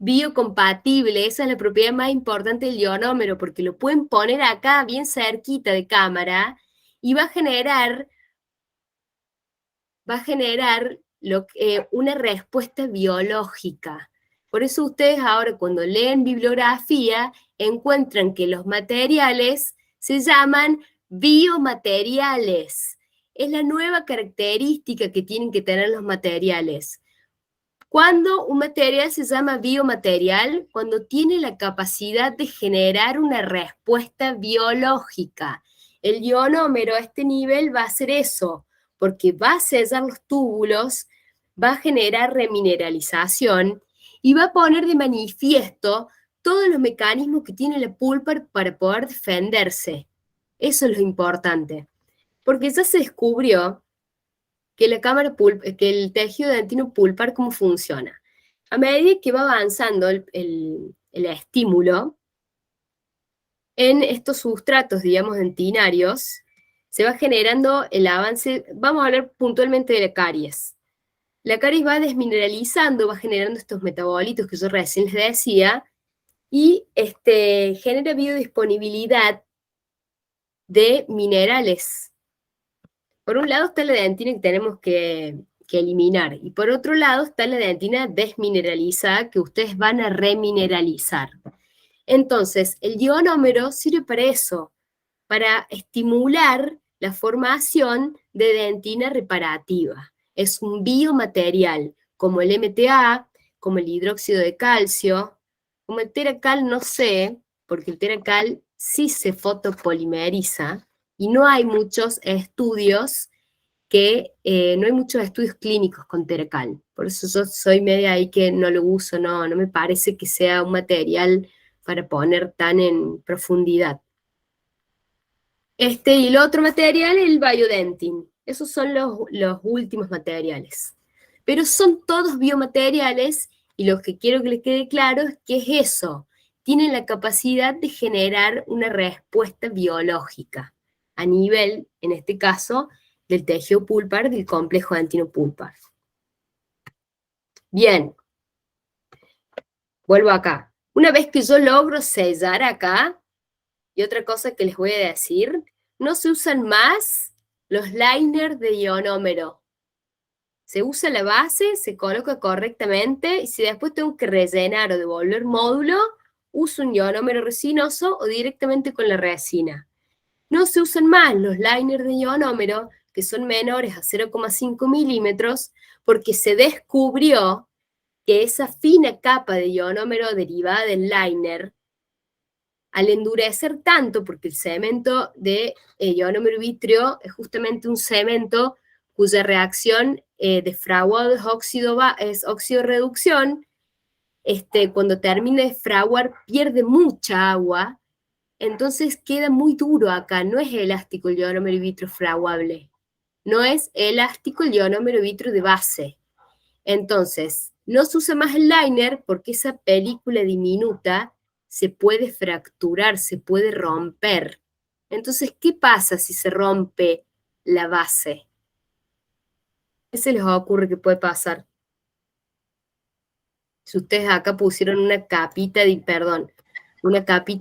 Biocompatible, esa es la propiedad más importante del ionómero, porque lo pueden poner acá bien cerquita de cámara y va a generar va a generar una respuesta biológica. Por eso ustedes ahora cuando leen bibliografía encuentran que los materiales se llaman biomateriales. Es la nueva característica que tienen que tener los materiales. Cuando un material se llama biomaterial, cuando tiene la capacidad de generar una respuesta biológica. El ionómero a este nivel va a hacer eso, porque va a sellar los túbulos, va a generar remineralización y va a poner de manifiesto todos los mecanismos que tiene la pulpa para poder defenderse. Eso es lo importante, porque ya se descubrió que el tejido dentino pulpar, ¿cómo funciona? A medida que va avanzando el estímulo en estos sustratos, digamos, dentinarios, se va generando el avance. Vamos a hablar puntualmente de la caries. La caries va desmineralizando, va generando estos metabolitos que yo recién les decía, y genera biodisponibilidad de minerales. Por un lado está la dentina que tenemos que eliminar, y por otro lado está la dentina desmineralizada que ustedes van a remineralizar. Entonces, el ionómero sirve para eso, para estimular la formación de dentina reparativa. Es un biomaterial, como el MTA, como el hidróxido de calcio, como el teracal no sé, porque el teracal sí se fotopolimeriza, y no hay muchos estudios no hay muchos estudios clínicos con teracal. Por eso yo soy media ahí que no lo uso, no me parece que sea un material para poner tan en profundidad. Y el otro material, el biodentin. Esos son los últimos materiales. Pero son todos biomateriales, y lo que quiero que les quede claro es que es eso. Tienen la capacidad de generar una respuesta biológica a nivel, en este caso, del tejido pulpar, del complejo dentino-pulpar. Bien. Vuelvo acá. Una vez que yo logro sellar acá, y otra cosa que les voy a decir, no se usan más los liners de ionómero. Se usa la base, se coloca correctamente, y si después tengo que rellenar o devolver módulo, uso un ionómero resinoso o directamente con la resina. No se usan más los liners de ionómero, que son menores a 0,5 milímetros, porque se descubrió que esa fina capa de ionómero derivada del liner, al endurecer tanto, porque el cemento de ionómero vítreo es justamente un cemento cuya reacción de fraguado es óxido-reducción, cuando termina de fraguar pierde mucha agua, entonces queda muy duro acá, no es elástico el ionómero vítreo fraguable, no es elástico el ionómero vítreo de base. Entonces, no se usa más el liner porque esa película diminuta se puede fracturar, se puede romper. Entonces, ¿qué pasa si se rompe la base? ¿Qué se les ocurre que puede pasar? Si ustedes acá pusieron una capita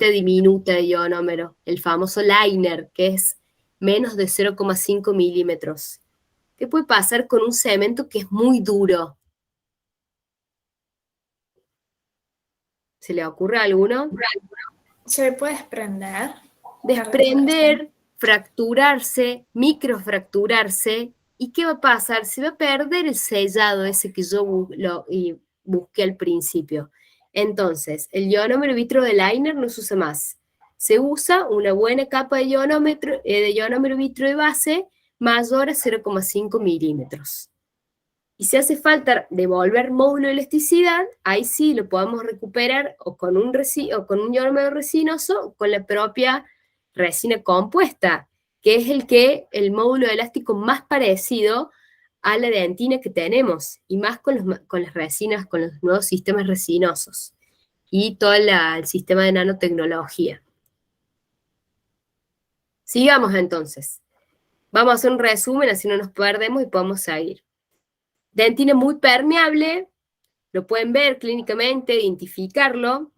diminuta de ionómero, el famoso liner, que es menos de 0,5 milímetros. ¿Qué puede pasar con un cemento que es muy duro? ¿Se le ocurre a alguno? ¿Se puede desprender? Desprender, fracturarse, microfracturarse. ¿Y qué va a pasar? Se va a perder el sellado ese que yo busqué al principio. Entonces, el ionómero vítreo de liner no se usa más. Se usa una buena capa de ionómero vítreo de base mayor a 0,5 milímetros. Y si hace falta devolver módulo de elasticidad, ahí sí lo podemos recuperar o con un ionómero resinoso o con la propia resina compuesta, que es el módulo elástico más parecido a la dentina que tenemos, y más con las resinas, con los nuevos sistemas resinosos y todo el sistema de nanotecnología. Sigamos entonces. Vamos a hacer un resumen, así no nos perdemos y podemos seguir. Dentina muy permeable, lo pueden ver clínicamente, identificarlo.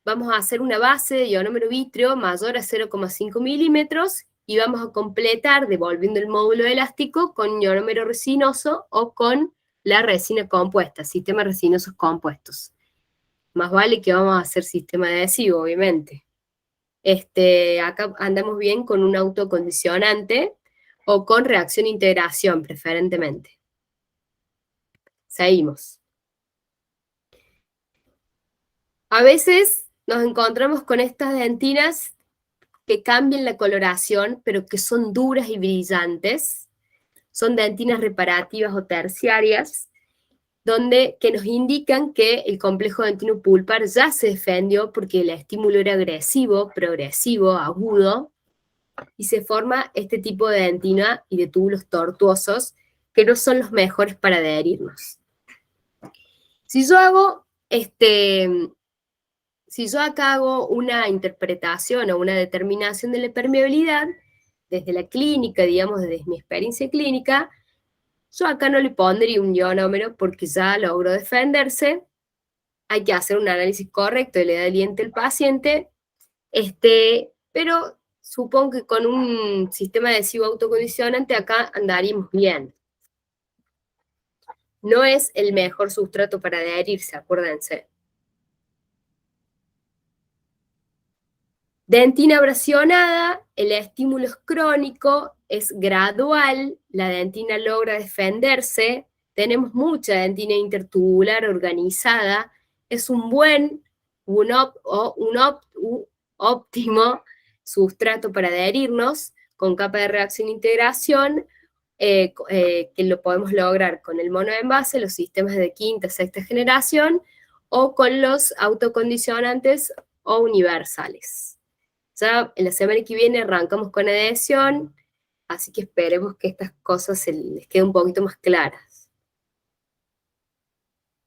Vamos a hacer una base de ionómero vítreo mayor a 0,5 milímetros y vamos a completar devolviendo el módulo elástico con ionómero resinoso o con la resina compuesta, sistemas resinosos compuestos. Más vale que vamos a hacer sistema adhesivo, obviamente. Acá andamos bien con un autocondicionante o con reacción-integración, preferentemente. Seguimos. A veces nos encontramos con estas dentinas que cambian la coloración, pero que son duras y brillantes. Son dentinas reparativas o terciarias, que nos indican que el complejo dentino pulpar ya se defendió porque el estímulo era agresivo, progresivo, agudo, y se forma este tipo de dentina y de túbulos tortuosos que no son los mejores para adherirnos. Si yo acá hago una interpretación o una determinación de la permeabilidad, desde la clínica, digamos, desde mi experiencia clínica, yo acá no le pondría un ionómero porque ya logró defenderse. Hay que hacer un análisis correcto de la edad del diente del paciente, pero supongo que con un sistema adhesivo autocondicionante acá andaríamos bien. No es el mejor sustrato para adherirse, acuérdense. Dentina abrasionada, el estímulo es crónico, es gradual, la dentina logra defenderse, tenemos mucha dentina intertubular organizada, es un óptimo sustrato para adherirnos, con capa de reacción-integración, que lo podemos lograr con el monoenvase, los sistemas de quinta, sexta generación, o con los autocondicionantes o universales. Ya en la semana que viene arrancamos con adhesión, así que esperemos que estas cosas se les queden un poquito más claras.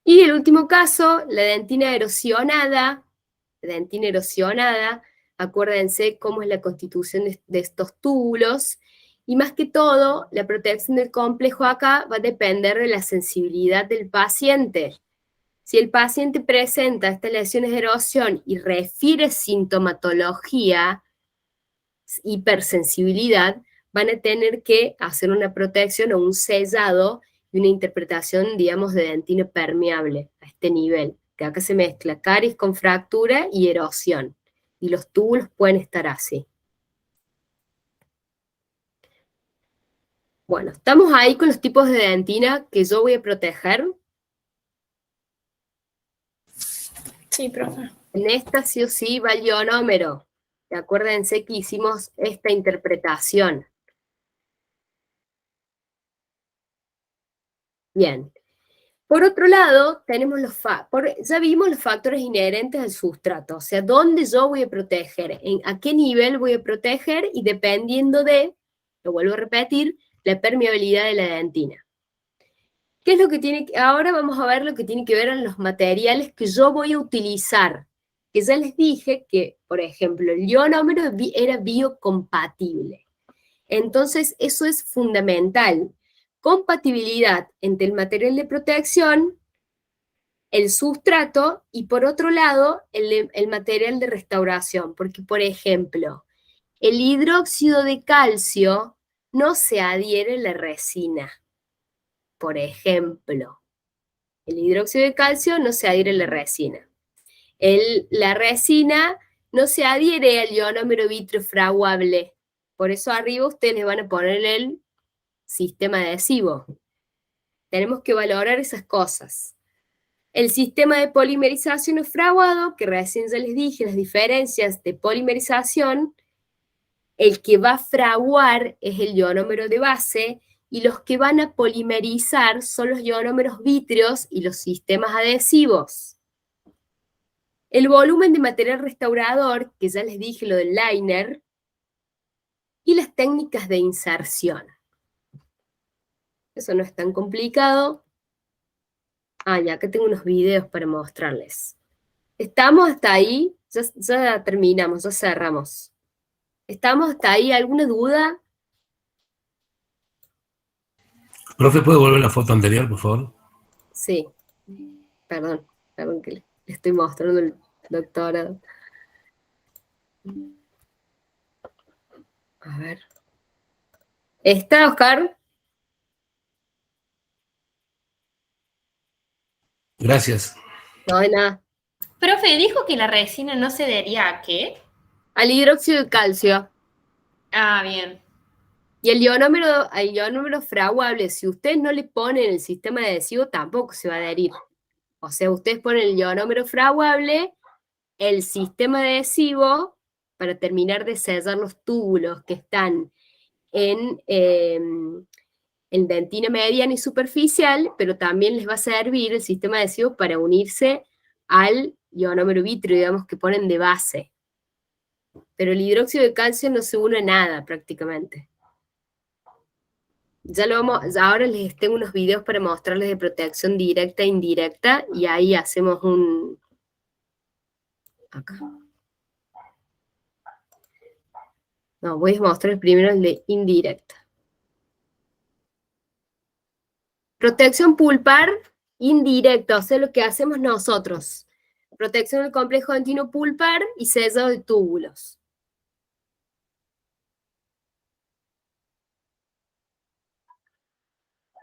Y el último caso, la dentina erosionada. La dentina erosionada, acuérdense cómo es la constitución de estos túbulos, y más que todo, la protección del complejo acá va a depender de la sensibilidad del paciente. Si el paciente presenta estas lesiones de erosión y refiere sintomatología, hipersensibilidad, van a tener que hacer una protección o un sellado y una interpretación, digamos, de dentina permeable a este nivel, que acá se mezcla caries con fractura y erosión, y los túbulos pueden estar así. Bueno, estamos ahí con los tipos de dentina que yo voy a proteger. Sí, profe. En esta sí o sí va el ionómero. Acuérdense que hicimos esta interpretación. Bien. Por otro lado, tenemos ya vimos los factores inherentes al sustrato, o sea, dónde yo voy a proteger, a qué nivel voy a proteger, y dependiendo lo vuelvo a repetir, la permeabilidad de la dentina. ¿Qué es lo que ahora vamos a ver lo que tiene que ver en los materiales que yo voy a utilizar? Que ya les dije que, por ejemplo, el ionómero era biocompatible. Entonces, eso es fundamental. Compatibilidad entre el material de protección, el sustrato, y por otro lado, el material de restauración. Porque, por ejemplo, el hidróxido de calcio no se adhiere a la resina. Por ejemplo, el hidróxido de calcio no se adhiere a la resina. La resina no se adhiere al ionómero vitrofraguable. Por eso arriba ustedes le van a poner el sistema adhesivo. Tenemos que valorar esas cosas. El sistema de polimerización o fraguado, que recién ya les dije, las diferencias de polimerización, el que va a fraguar es el ionómero de base, y los que van a polimerizar son los ionómeros vítreos y los sistemas adhesivos. El volumen de material restaurador, que ya les dije lo del liner, y las técnicas de inserción. Eso no es tan complicado. Ya acá tengo unos videos para mostrarles. ¿Estamos hasta ahí? Ya terminamos, ya cerramos. ¿Estamos hasta ahí? ¿Alguna duda? Profe, ¿puede volver la foto anterior, por favor? Sí. Perdón que le estoy mostrando el doctorado. A ver. ¿Está, Oscar? Gracias. No hay nada. Profe, dijo que la resina no se adhería a qué. Al hidróxido de calcio. Ah, bien. Y el ionómero fraguable, si ustedes no le ponen el sistema adhesivo, tampoco se va a adherir. O sea, ustedes ponen el ionómero fraguable, el sistema adhesivo, para terminar de sellar los túbulos que están en dentina mediana y superficial, pero también les va a servir el sistema adhesivo para unirse al ionómero vitrio, digamos, que ponen de base. Pero el hidróxido de calcio no se une a nada prácticamente. Ahora les tengo unos videos para mostrarles de protección directa e indirecta, y ahí hacemos acá. No, voy a mostrar primero el de indirecta. Protección pulpar indirecta, o sea, lo que hacemos nosotros. Protección del complejo dentino pulpar y sellado de túbulos.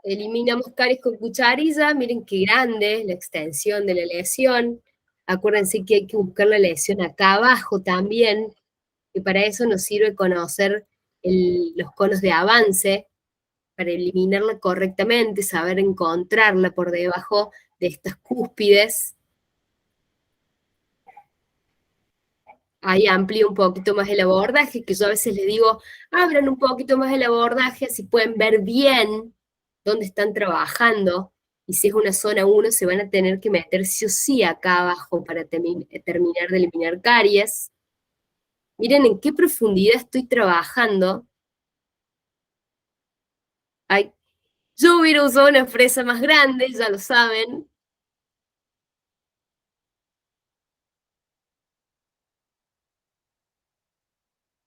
Eliminamos caries con cucharilla, miren qué grande es la extensión de la lesión. Acuérdense que hay que buscar la lesión acá abajo también, y para eso nos sirve conocer los conos de avance, para eliminarla correctamente, saber encontrarla por debajo de estas cúspides. Ahí amplío un poquito más el abordaje, que yo a veces les digo, abran un poquito más el abordaje, así pueden ver bien dónde están trabajando, y si es una zona 1 se van a tener que meter sí o sí acá abajo para terminar de eliminar caries. Miren en qué profundidad estoy trabajando. Ay, yo hubiera usado una fresa más grande, ya lo saben.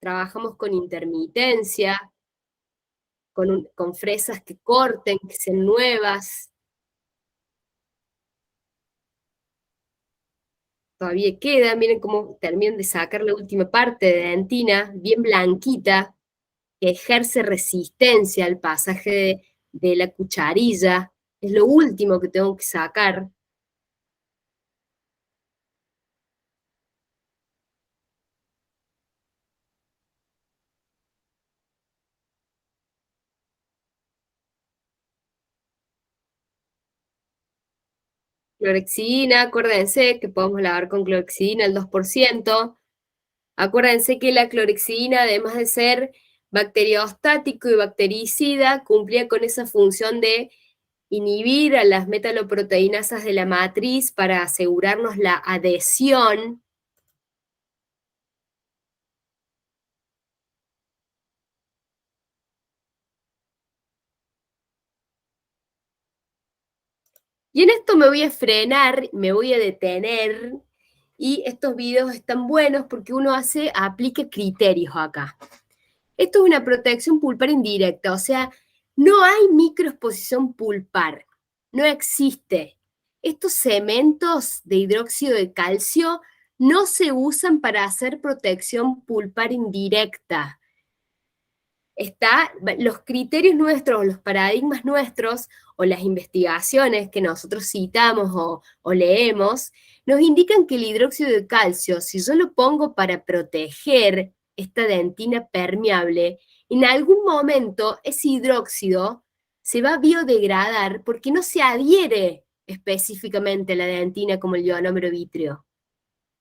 Trabajamos con intermitencia, con fresas que corten, que sean nuevas. Todavía queda, miren cómo terminan de sacar la última parte de dentina, bien blanquita, que ejerce resistencia al pasaje de la cucharilla. Es lo último que tengo que sacar. Clorexidina, acuérdense que podemos lavar con clorexidina el 2%. Acuérdense que la clorexidina, además de ser bacteriostático y bactericida, cumplía con esa función de inhibir a las metaloproteinasas de la matriz para asegurarnos la adhesión. Y en esto me voy a frenar, me voy a detener, y estos videos están buenos porque uno aplica criterios acá. Esto es una protección pulpar indirecta, o sea, no hay microexposición pulpar, no existe. Estos cementos de hidróxido de calcio no se usan para hacer protección pulpar indirecta. Los criterios nuestros, los paradigmas nuestros, o las investigaciones que nosotros citamos o leemos, nos indican que el hidróxido de calcio, si yo lo pongo para proteger esta dentina permeable, en algún momento ese hidróxido se va a biodegradar porque no se adhiere específicamente a la dentina como el ionómero vítreo.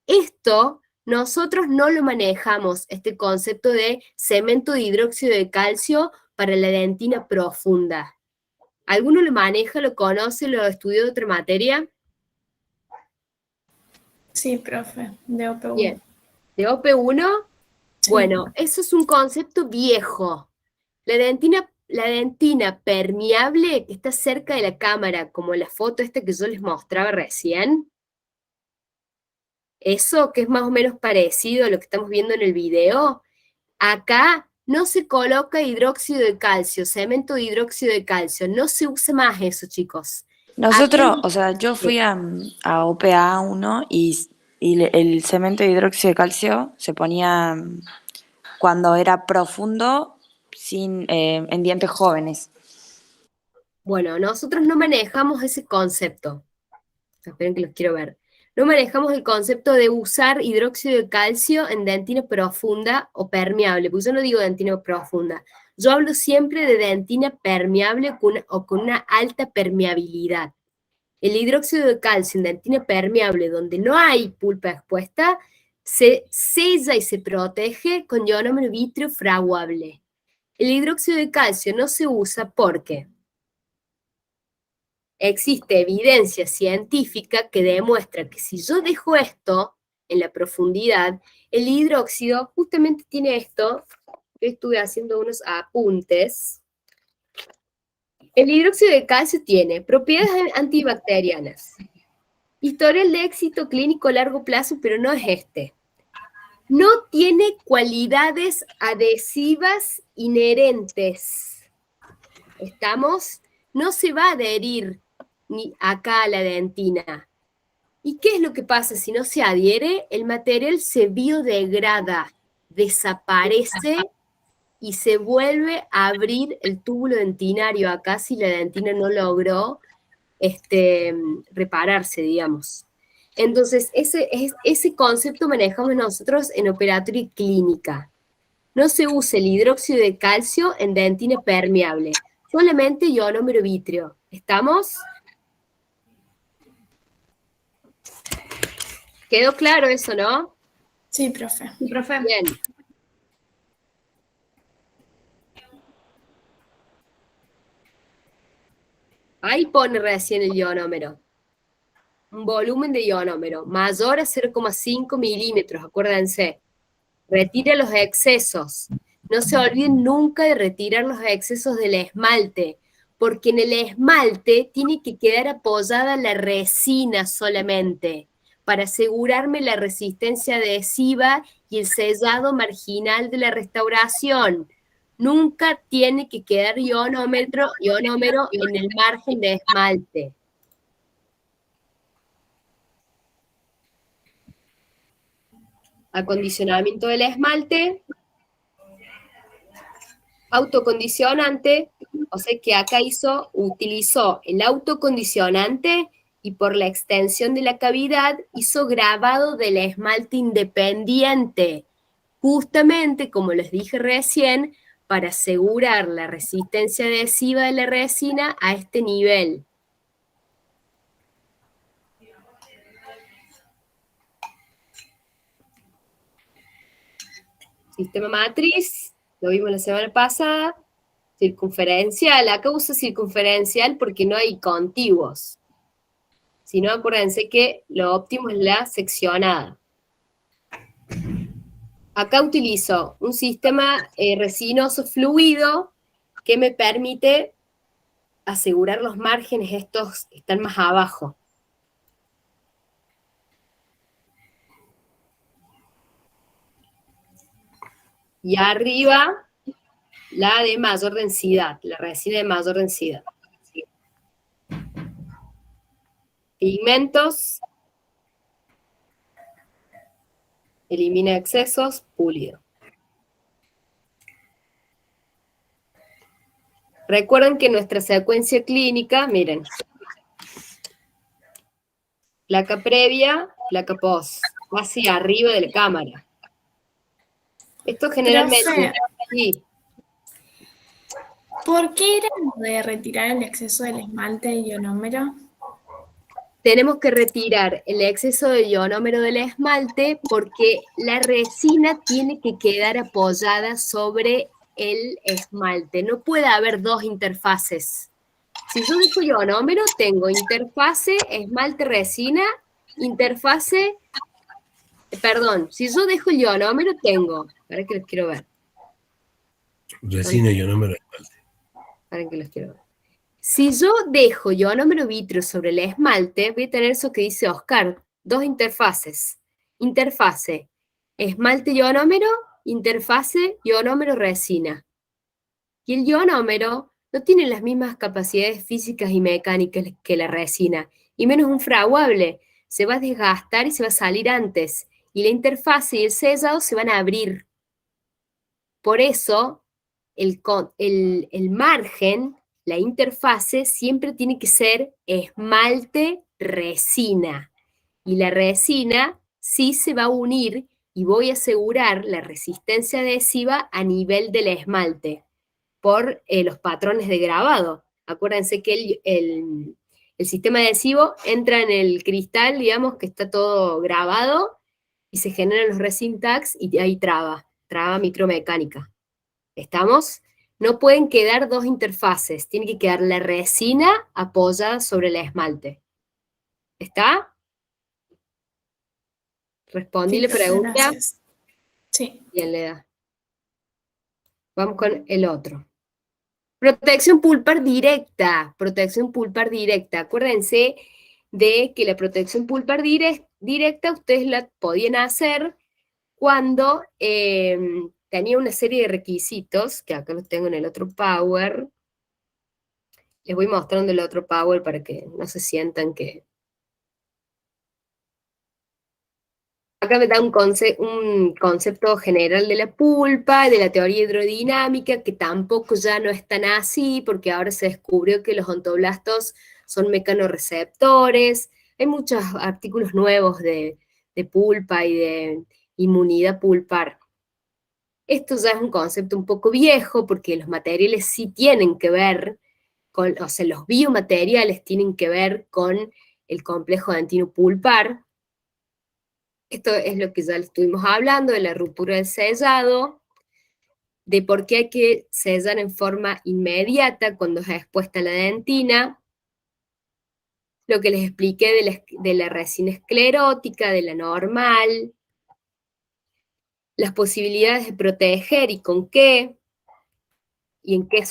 Esto nosotros no lo manejamos, este concepto de cemento de hidróxido de calcio para la dentina profunda. ¿Alguno lo maneja, lo conoce, lo estudió de otra materia? Sí, profe, de OP1. Bien. ¿De OP1? Sí. Bueno, eso es un concepto viejo. La dentina permeable que está cerca de la cámara, como la foto esta que yo les mostraba recién, eso que es más o menos parecido a lo que estamos viendo en el video, acá no se coloca hidróxido de calcio, cemento de hidróxido de calcio, no se usa más eso, chicos. Nosotros, o sea, yo fui a OPA1 y el cemento de hidróxido de calcio se ponía cuando era profundo en dientes jóvenes. Bueno, nosotros no manejamos ese concepto. Esperen que los quiero ver. No manejamos el concepto de usar hidróxido de calcio en dentina profunda o permeable, porque yo no digo dentina profunda. Yo hablo siempre de dentina permeable o con una alta permeabilidad. El hidróxido de calcio en dentina permeable, donde no hay pulpa expuesta, se sella y se protege con ionómero vítreo fraguable. El hidróxido de calcio no se usa porque existe evidencia científica que demuestra que si yo dejo esto en la profundidad, el hidróxido justamente tiene esto. Yo estuve haciendo unos apuntes. El hidróxido de calcio tiene propiedades antibacterianas, historial de éxito clínico a largo plazo, pero no es este. No tiene cualidades adhesivas inherentes. ¿Estamos? No se va a adherir ni acá a la dentina. ¿Y qué es lo que pasa si no se adhiere? El material se biodegrada, desaparece y se vuelve a abrir el túbulo dentinario acá si la dentina no logró repararse, digamos. Entonces, ese concepto manejamos nosotros en operatoria y clínica. No se usa el hidróxido de calcio en dentina permeable, solamente ionómero vítreo. ¿Estamos? ¿Quedó claro eso, no? Sí, profe. Profe. Bien. Ahí pone recién el ionómero. Un volumen de ionómero mayor a 0,5 milímetros, acuérdense. Retire los excesos. No se olviden nunca de retirar los excesos del esmalte, porque en el esmalte tiene que quedar apoyada la resina solamente, para asegurarme la resistencia adhesiva y el sellado marginal de la restauración. Nunca tiene que quedar ionómero en el margen de esmalte. Acondicionamiento del esmalte. Autocondicionante, o sea que acá utilizó el autocondicionante y por la extensión de la cavidad hizo grabado del esmalte independiente, justamente como les dije recién, para asegurar la resistencia adhesiva de la resina a este nivel. Sistema matriz, lo vimos la semana pasada. Circunferencial, acá uso circunferencial porque no hay contiguos. Si no, acuérdense que lo óptimo es la seccionada. Acá utilizo un sistema resinoso fluido que me permite asegurar los márgenes estos que están más abajo. Y arriba, la de mayor densidad, la resina de mayor densidad. Pigmentos. Elimina excesos, pulido. Recuerden que nuestra secuencia clínica, miren, placa previa, placa post, casi arriba de la cámara. Esto generalmente... Profe. Sí. ¿Por qué era lo de retirar el exceso del esmalte de ionómero? Tenemos que retirar el exceso de ionómero del esmalte porque la resina tiene que quedar apoyada sobre el esmalte. No puede haber dos interfaces. Si yo dejo ionómero, tengo interfase esmalte-resina, interfase... Perdón, si yo dejo el ionómero, tengo... Para que los quiero ver. Resina y ionómero de esmalte. Para que los quiero ver. Si yo dejo ionómero vítreo sobre el esmalte, voy a tener eso que dice Oscar, dos interfaces. Interfase esmalte-ionómero, interfase ionómero-resina. Y el ionómero no tiene las mismas capacidades físicas y mecánicas que la resina, y menos un fraguable. Se va a desgastar y se va a salir antes. Y la interfase y el sellado se van a abrir. Por eso, el margen, la interfase, siempre tiene que ser esmalte-resina. Y la resina sí se va a unir y voy a asegurar la resistencia adhesiva a nivel del esmalte por los patrones de grabado. Acuérdense que el sistema adhesivo entra en el cristal, digamos, que está todo grabado y se generan los resin tags y ahí traba micromecánica. ¿Estamos? No pueden quedar dos interfaces, tiene que quedar la resina apoyada sobre el esmalte. ¿Está? ¿Respondí Sí, la profe, pregunta? gracias. Sí. Bien, Leda. Vamos con el otro. Protección pulpar directa. Protección pulpar directa. Acuérdense de que la protección pulpar directa ustedes la podían hacer cuando tenía una serie de requisitos, que acá los tengo en el otro Power. Les voy mostrando el otro Power para que no se sientan que... Acá me da un concepto general de la pulpa, de la teoría hidrodinámica, que tampoco ya no es tan así, porque ahora se descubrió que los ontoblastos son mecanorreceptores. Hay muchos artículos nuevos de pulpa y de inmunidad pulpar. Esto ya es un concepto un poco viejo, porque los materiales sí tienen que ver con, o sea, los biomateriales tienen que ver con el complejo dentino pulpar. Esto es lo que ya estuvimos hablando, de la ruptura del sellado, de por qué hay que sellar en forma inmediata cuando es expuesta la dentina, lo que les expliqué de la resina esclerótica, de la normal, las posibilidades de proteger y con qué, y en qué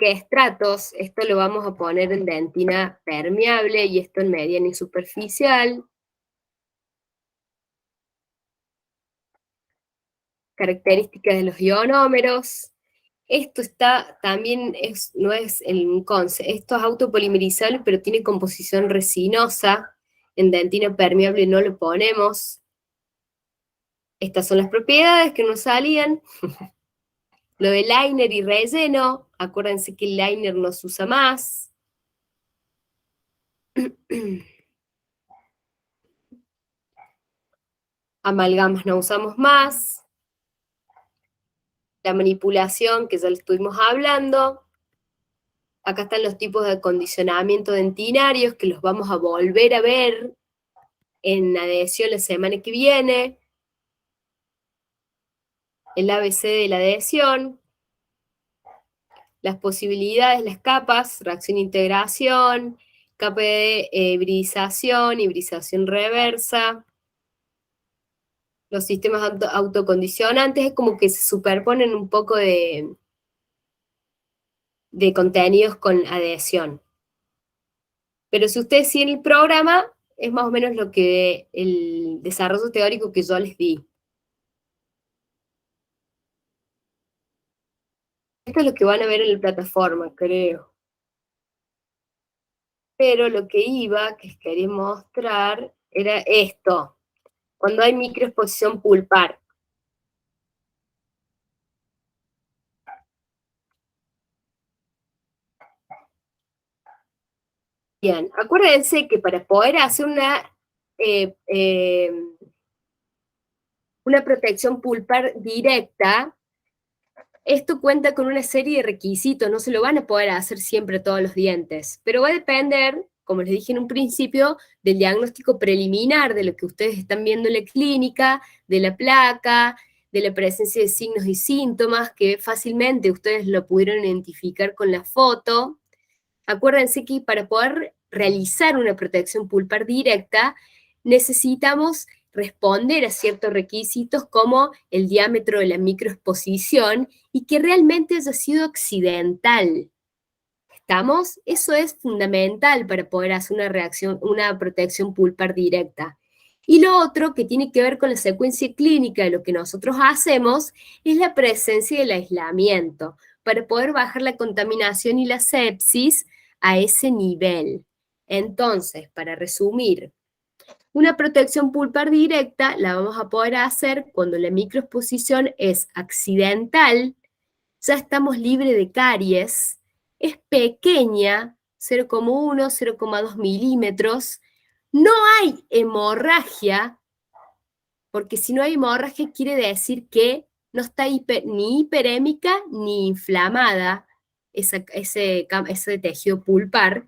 estratos. Esto lo vamos a poner en dentina permeable y esto en mediana y superficial. Características de los ionómeros. Esto está también, no es el conce, esto es autopolimerizable, pero tiene composición resinosa. En dentina permeable no lo ponemos. Estas son las propiedades que nos salían. Lo de liner y relleno, acuérdense que el liner no se usa más. Amalgamas no usamos más. La manipulación, que ya le estuvimos hablando. Acá están los tipos de acondicionamiento dentinarios, que los vamos a volver a ver en adhesión la semana que viene. El ABC de la adhesión. Las posibilidades, las capas, reacción-integración, capa de hibridización reversa. Los sistemas autocondicionantes es como que se superponen un poco de contenidos con adhesión. Pero si ustedes siguen el programa, es más o menos lo que el desarrollo teórico que yo les di. Esto es lo que van a ver en la plataforma, creo. Pero lo que que quería mostrar, era esto. Cuando hay microexposición pulpar. Bien, acuérdense que para poder hacer una protección pulpar directa, esto cuenta con una serie de requisitos, no se lo van a poder hacer siempre todos los dientes, pero va a depender, como les dije en un principio, del diagnóstico preliminar, de lo que ustedes están viendo en la clínica, de la placa, de la presencia de signos y síntomas, que fácilmente ustedes lo pudieron identificar con la foto. Acuérdense que para poder realizar una protección pulpar directa, necesitamos responder a ciertos requisitos como el diámetro de la microexposición y que realmente haya sido accidental. ¿Estamos? Eso es fundamental para poder hacer una protección pulpar directa. Y lo otro que tiene que ver con la secuencia clínica de lo que nosotros hacemos es la presencia del aislamiento, para poder bajar la contaminación y la sepsis a ese nivel. Entonces, para resumir, Una protección pulpar directa la vamos a poder hacer cuando la microexposición es accidental, ya estamos libres de caries, es pequeña, 0,1, 0,2 milímetros, no hay hemorragia, porque si no hay hemorragia quiere decir que no está ni hiperémica ni inflamada ese tejido pulpar.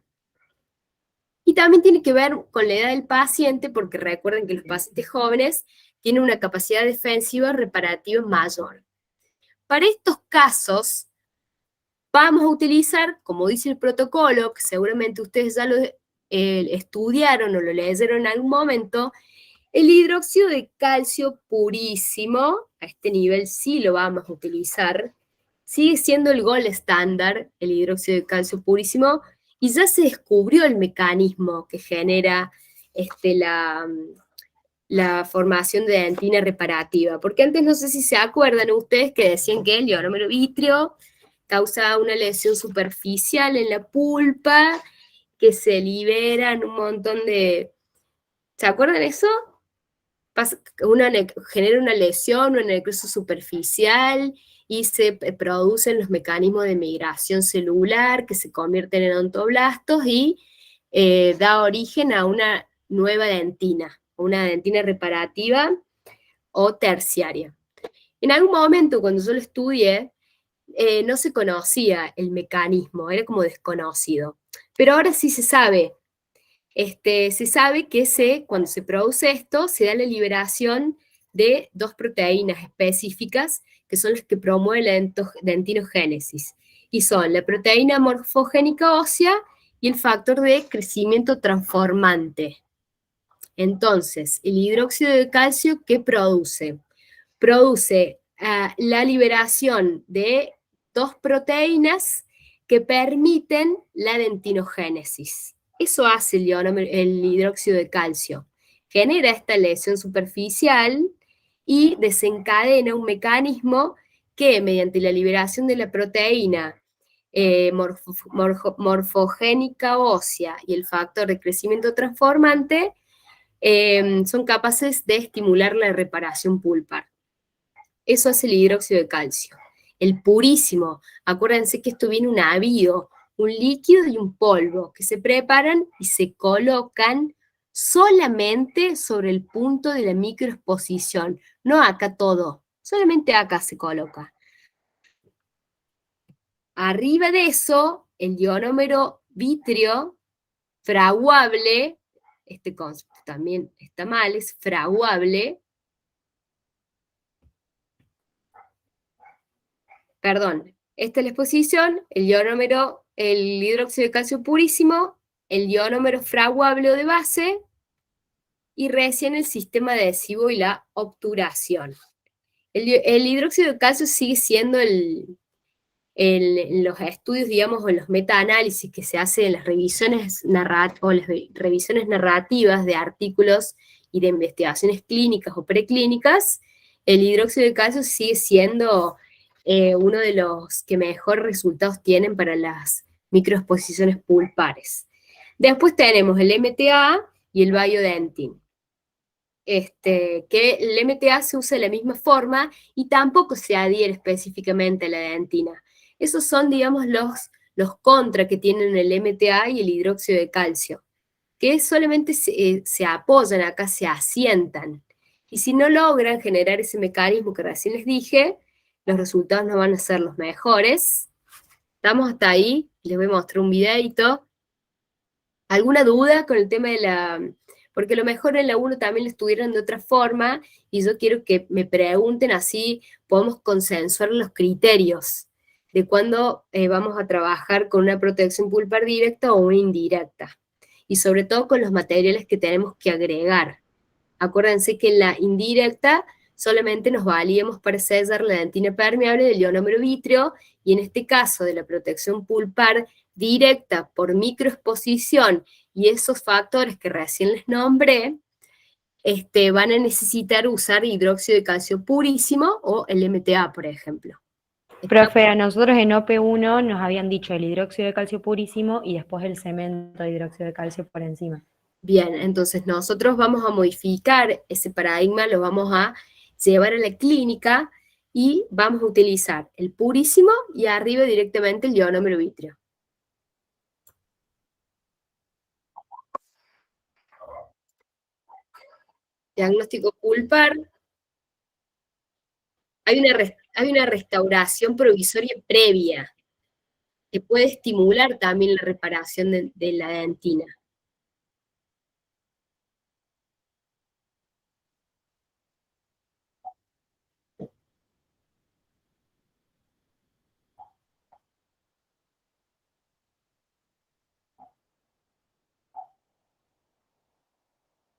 Y también tiene que ver con la edad del paciente, porque recuerden que los pacientes jóvenes tienen una capacidad defensiva reparativa mayor. Para estos casos, vamos a utilizar, como dice el protocolo, que seguramente ustedes ya lo estudiaron o lo leyeron en algún momento, el hidróxido de calcio purísimo, a este nivel sí lo vamos a utilizar, sigue siendo el gold estándar, el hidróxido de calcio purísimo, y ya se descubrió el mecanismo que genera la formación de dentina reparativa, porque antes no sé si se acuerdan ustedes que decían que el ionómero vítreo causa una lesión superficial en la pulpa, que se liberan un montón de... ¿Se acuerdan de eso? Genera una lesión, una necrosis superficial, y se producen los mecanismos de migración celular que se convierten en odontoblastos y da origen a una nueva dentina, una dentina reparativa o terciaria. En algún momento, cuando yo lo estudié, no se conocía el mecanismo, era como desconocido. Pero ahora sí se sabe. Se sabe que cuando se produce esto, se da la liberación de dos proteínas específicas que son las que promueven la dentinogénesis. Y son la proteína morfogénica ósea y el factor de crecimiento transformante. Entonces, el hidróxido de calcio, ¿qué produce? Produce la liberación de dos proteínas que permiten la dentinogénesis. Eso hace el hidróxido de calcio. Genera esta lesión superficial y desencadena un mecanismo que, mediante la liberación de la proteína morfogénica ósea y el factor de crecimiento transformante, son capaces de estimular la reparación pulpar. Eso hace el hidróxido de calcio. El purísimo, acuérdense que esto viene un habido, un líquido y un polvo, que se preparan y se colocan solamente sobre el punto de la microexposición, no acá todo, solamente acá se coloca. Arriba de eso, el ionómero vítreo fraguable, este concepto también está mal, es fraguable, perdón, esta es la exposición, el hidróxido de calcio purísimo, el ionómero fraguable o de base, y recién el sistema adhesivo y la obturación. El hidróxido de calcio sigue siendo en los estudios, digamos, o en los metaanálisis que se hacen en las revisiones narrativas de artículos y de investigaciones clínicas o preclínicas, el hidróxido de calcio sigue siendo uno de los que mejor resultados tienen para las microexposiciones pulpares. Después tenemos el MTA y el Biodentin. Que el MTA se usa de la misma forma y tampoco se adhiere específicamente a la dentina. Esos son, digamos, los contra que tienen el MTA y el hidróxido de calcio, que solamente se apoyan acá, se asientan. Y si no logran generar ese mecanismo que recién les dije, los resultados no van a ser los mejores. Estamos hasta ahí, les voy a mostrar un videito. ¿Alguna duda con el tema de la...? Porque a lo mejor en la 1 también lo estudiaron de otra forma, y yo quiero que me pregunten, así podemos consensuar los criterios de cuándo vamos a trabajar con una protección pulpar directa o una indirecta. Y sobre todo con los materiales que tenemos que agregar. Acuérdense que en la indirecta solamente nos valíamos para sellar la dentina permeable del ionómero vítreo, y en este caso de la protección pulpar directa por microexposición y esos factores que recién les nombré, van a necesitar usar hidróxido de calcio purísimo o el MTA, por ejemplo. Profe, a nosotros en OP1 nos habían dicho el hidróxido de calcio purísimo y después el cemento de hidróxido de calcio por encima. Bien, entonces nosotros vamos a modificar ese paradigma, lo vamos a llevar a la clínica y vamos a utilizar el purísimo y arriba directamente el ionómero vítreo. Diagnóstico pulpar. Hay una restauración provisoria previa que puede estimular también la reparación de la dentina.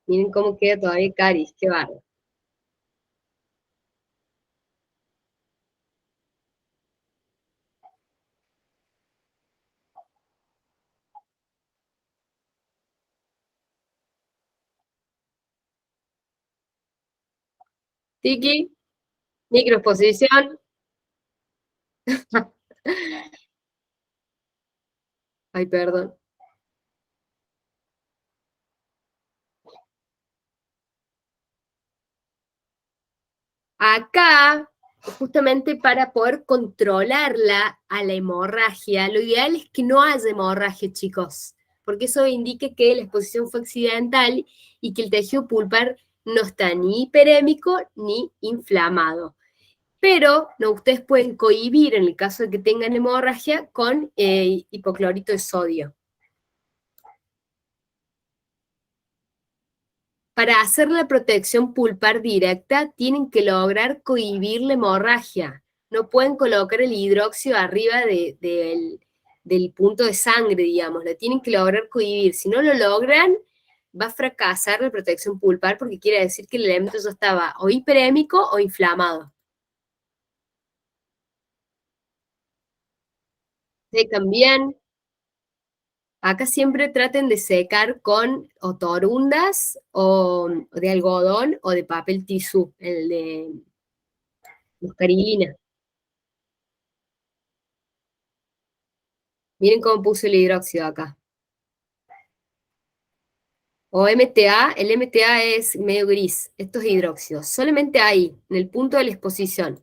Miren cómo queda todavía caries, qué bárbaro. Tiki, microexposición. Ay, perdón. Acá, justamente para poder controlarla a la hemorragia, lo ideal es que no haya hemorragia, chicos, porque eso indica que la exposición fue accidental y que el tejido pulpar no está ni hiperémico ni inflamado. Pero no, ustedes pueden cohibir en el caso de que tengan hemorragia con hipoclorito de sodio. Para hacer la protección pulpar directa, tienen que lograr cohibir la hemorragia. No pueden colocar el hidróxido arriba del punto de sangre, digamos. Lo tienen que lograr cohibir. Si no lo logran, va a fracasar la protección pulpar porque quiere decir que el elemento ya estaba o hiperémico o inflamado. Secan bien. Acá siempre traten de secar con o torundas o de algodón o de papel tisú, el de muscarilina. Miren cómo puse el hidróxido acá. O MTA, el MTA es medio gris, estos hidróxidos, solamente ahí, en el punto de la exposición.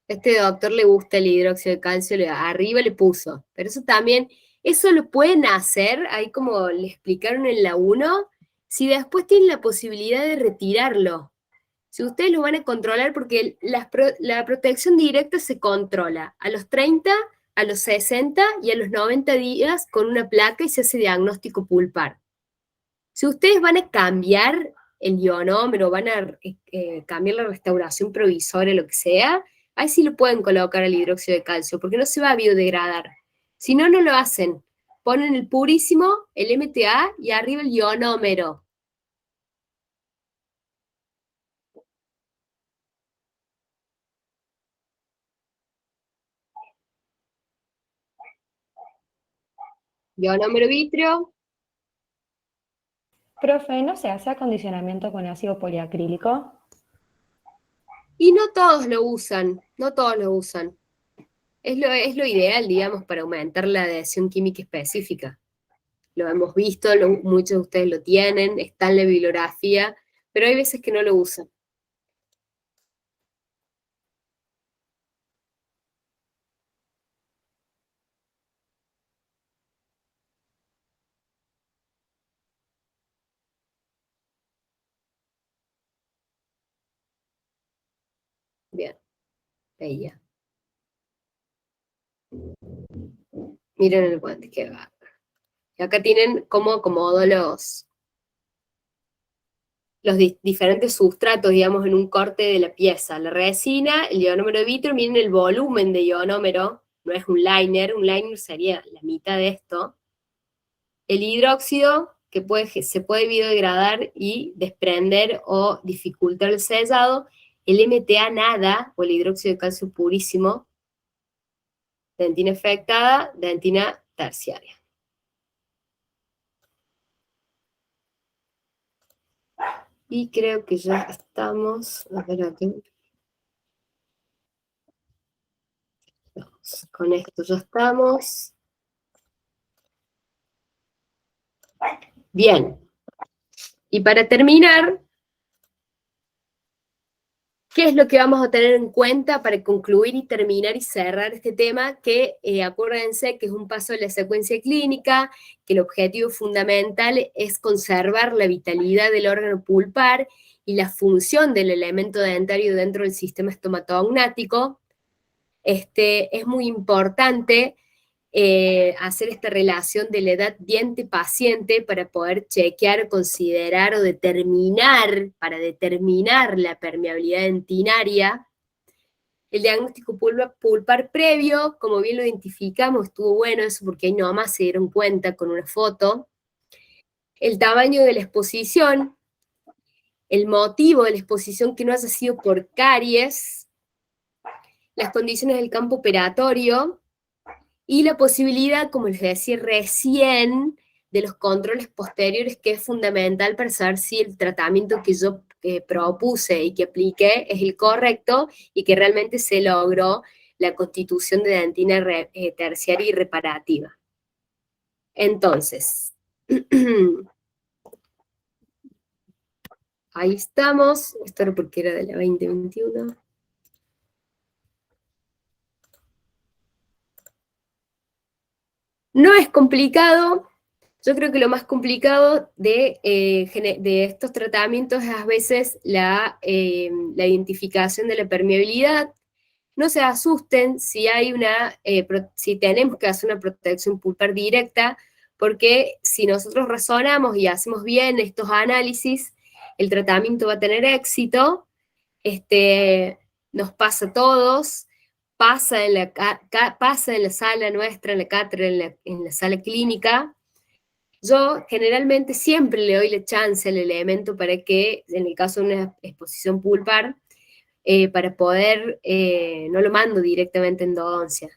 Este doctor le gusta el hidróxido de calcio, arriba le puso, pero eso también, eso lo pueden hacer, ahí como le explicaron en la 1, si después tienen la posibilidad de retirarlo. Si ustedes lo van a controlar, porque la protección directa se controla a los 30, a los 60 y a los 90 días con una placa y se hace diagnóstico pulpar. Si ustedes van a cambiar el ionómero, van a cambiar la restauración provisoria, lo que sea, ahí sí lo pueden colocar al hidróxido de calcio, porque no se va a biodegradar. Si no, no lo hacen. Ponen el purísimo, el MTA y arriba el ionómero. Ionómero vítreo. Profe, ¿no se hace acondicionamiento con ácido poliacrílico? Y no todos lo usan, no todos lo usan. Es lo ideal, digamos, para aumentar la adhesión química específica. Lo hemos visto, muchos de ustedes lo tienen, está en la bibliografía, pero hay veces que no lo usan. Bien, veía. Miren el guante, qué va. Y acá tienen cómo acomodo los diferentes sustratos, digamos, en un corte de la pieza. La resina, el ionómero de vitrio, miren el volumen de ionómero, no es un liner sería la mitad de esto. El hidróxido, que se puede biodegradar y desprender o dificultar el sellado. El MTA nada, o el hidróxido de calcio purísimo. Dentina afectada, dentina terciaria. Y creo que ya estamos, a ver aquí. Con esto ya estamos. Bien. Y para terminar, ¿qué es lo que vamos a tener en cuenta para concluir y terminar y cerrar este tema? Que acuérdense que es un paso de la secuencia clínica, que el objetivo fundamental es conservar la vitalidad del órgano pulpar y la función del elemento dentario dentro del sistema estomatognático. Es muy importante hacer esta relación de la edad diente-paciente para poder chequear, considerar o determinar, para determinar la permeabilidad dentinaria. El diagnóstico pulpar previo, como bien lo identificamos, estuvo bueno eso porque ahí nomás se dieron cuenta con una foto. El tamaño de la exposición, el motivo de la exposición que no haya sido por caries, las condiciones del campo operatorio, y la posibilidad, como les decía recién, de los controles posteriores, que es fundamental para saber si el tratamiento que yo propuse y que apliqué es el correcto y que realmente se logró la constitución de dentina terciaria y reparativa. Entonces, ahí estamos. Esto era porque era de la 2021. No es complicado. Yo creo que lo más complicado de estos tratamientos es a veces la identificación de la permeabilidad. No se asusten si si tenemos que hacer una protección pulpar directa, porque si nosotros razonamos y hacemos bien estos análisis, el tratamiento va a tener éxito. Nos pasa a todos. Pasa en la sala nuestra, en la cátedra, en la sala clínica. Yo generalmente siempre le doy la chance al elemento para que, en el caso de una exposición pulpar, para poder, no lo mando directamente en endodoncia.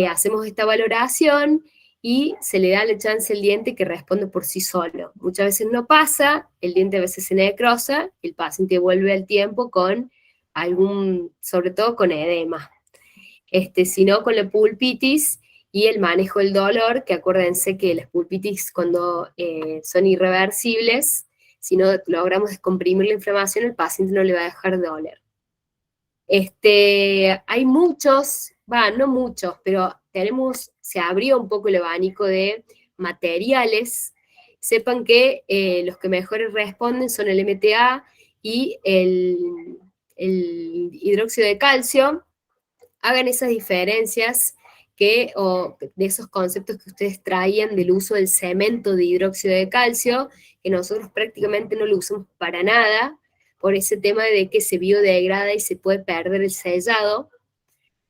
Hacemos esta valoración y se le da la chance al diente que responde por sí solo. Muchas veces no pasa, el diente a veces se necrosa, el paciente vuelve al tiempo con sobre todo con edema. Sino con la pulpitis y el manejo del dolor, que acuérdense que las pulpitis cuando son irreversibles, si no logramos descomprimir la inflamación, el paciente no le va a dejar de doler. Hay muchos, no muchos, pero se abrió un poco el abanico de materiales. Sepan que los que mejores responden son el MTA y el hidróxido de calcio. Hagan esas diferencias o de esos conceptos que ustedes traían del uso del cemento de hidróxido de calcio, que nosotros prácticamente no lo usamos para nada, por ese tema de que se biodegrada y se puede perder el sellado.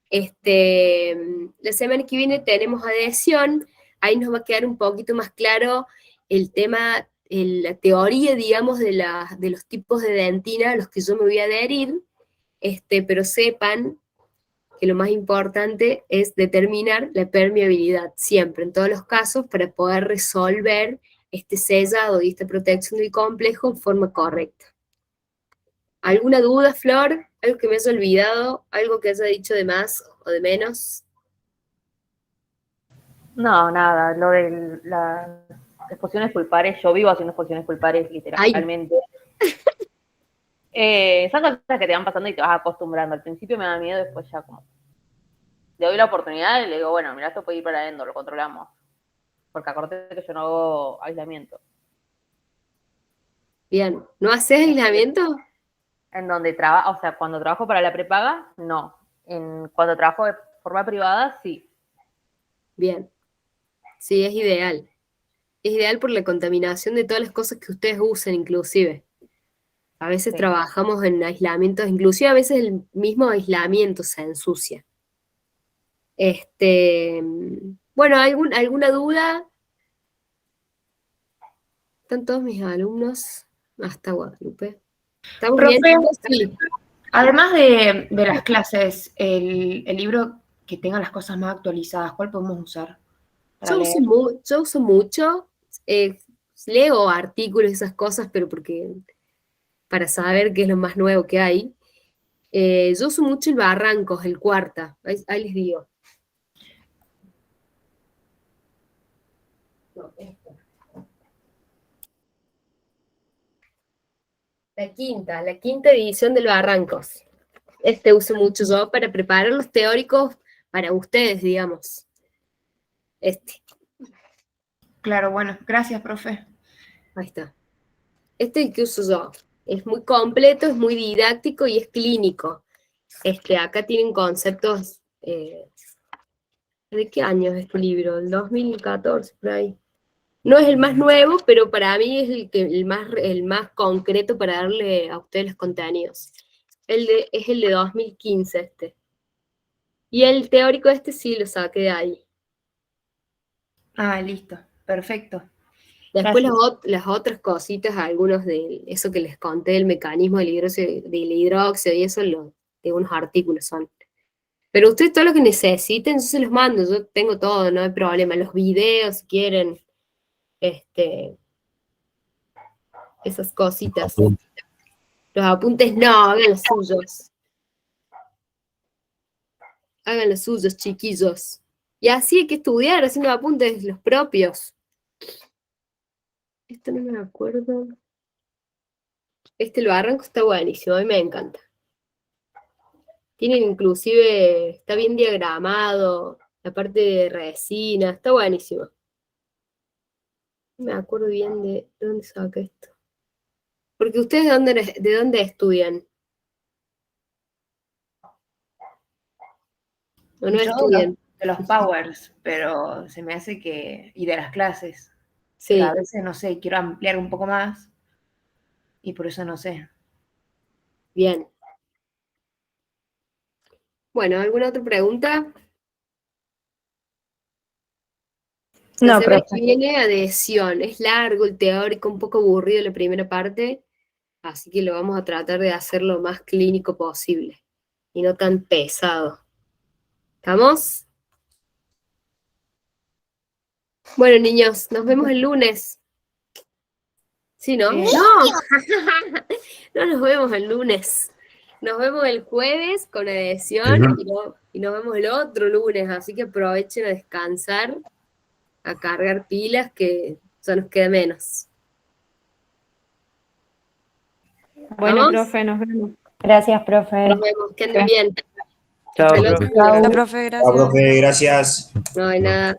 La semana que viene tenemos adhesión, ahí nos va a quedar un poquito más claro el tema, la teoría, digamos, de los tipos de dentina a los que yo me voy a adherir, pero sepan que lo más importante es determinar la permeabilidad, siempre, en todos los casos, para poder resolver este sellado y esta protección del complejo en forma correcta. ¿Alguna duda, Flor? ¿Algo que me haya olvidado? ¿Algo que haya dicho de más o de menos? No, nada, lo de las exposiciones pulpares, yo vivo haciendo exposiciones pulpares literalmente. Son cosas que te van pasando y te vas acostumbrando. Al principio me da miedo, después ya como le doy la oportunidad y le digo, bueno, mira, esto puede ir para adentro, lo controlamos. Porque acordate que yo no hago aislamiento. Bien, ¿no haces aislamiento? En donde trabajo, o sea, cuando trabajo para la prepaga, no. Cuando trabajo de forma privada, sí. Bien. Sí, es ideal. Es ideal por la contaminación de todas las cosas que ustedes usan, inclusive. A veces trabajamos en aislamientos, inclusive a veces el mismo aislamiento se ensucia. Bueno, ¿alguna duda? ¿Están todos mis alumnos? Hasta Guadalupe. ¿Estamos Profe, bien? Sí. Además de las clases, el libro que tenga las cosas más actualizadas, ¿cuál podemos usar? Yo uso mucho, leo artículos y esas cosas, pero porque para saber qué es lo más nuevo que hay. Yo uso mucho el Barrancos, el Cuarta, ahí les digo. No, esta. La quinta edición del Barrancos. Este uso mucho yo para preparar los teóricos para ustedes, digamos. Claro, bueno, gracias, profe. Ahí está. Este es el que uso yo. Es muy completo, es muy didáctico y es clínico. Acá tienen conceptos. ¿De qué año es este libro? ¿El 2014, por ahí? No es el más nuevo, pero para mí es el más concreto para darle a ustedes los contenidos. Es el de 2015 Y el teórico sí lo saqué de ahí. Ah, listo, perfecto. Después Gracias. las otras cositas, algunos de eso que les conté, el mecanismo del hidróxido y eso, de unos artículos son. Pero ustedes todo lo que necesiten, yo se los mando, yo tengo todo, no hay problema. Los videos, si quieren, esas cositas. Los apuntes no, hagan los suyos. Hagan los suyos, chiquillos. Y así hay que estudiar, haciendo apuntes los propios. Esto no me acuerdo. El Barranco está buenísimo, a mí me encanta. Tienen inclusive, está bien diagramado, la parte de resina, está buenísimo. No me acuerdo bien de dónde saca esto. Porque ustedes de dónde estudian. ¿O no Yo estudian? de los powers, pero se me hace que, y de las clases, Sí, pero a veces, no sé, quiero ampliar un poco más y por eso no sé. bien. Bueno, ¿alguna otra pregunta? La No, semana que profe. viene, adhesión. Es largo el teórico, un poco aburrido la primera parte, así que lo vamos a tratar de hacer lo más clínico posible y no tan pesado. ¿Estamos? Bueno, niños, nos vemos el lunes. ¿Sí, no? Eh, ¡No! No nos vemos el lunes. Nos vemos el jueves con adhesión y nos vemos el otro lunes, así que aprovechen a descansar, a cargar pilas, que ya nos queda menos. Bueno, ¿Vamos? profe, nos vemos. Gracias, profe. Nos vemos, que anden bien. Chao, Hasta luego. profe. Chao, profe, Chao, gracias. profe, gracias. No hay nada.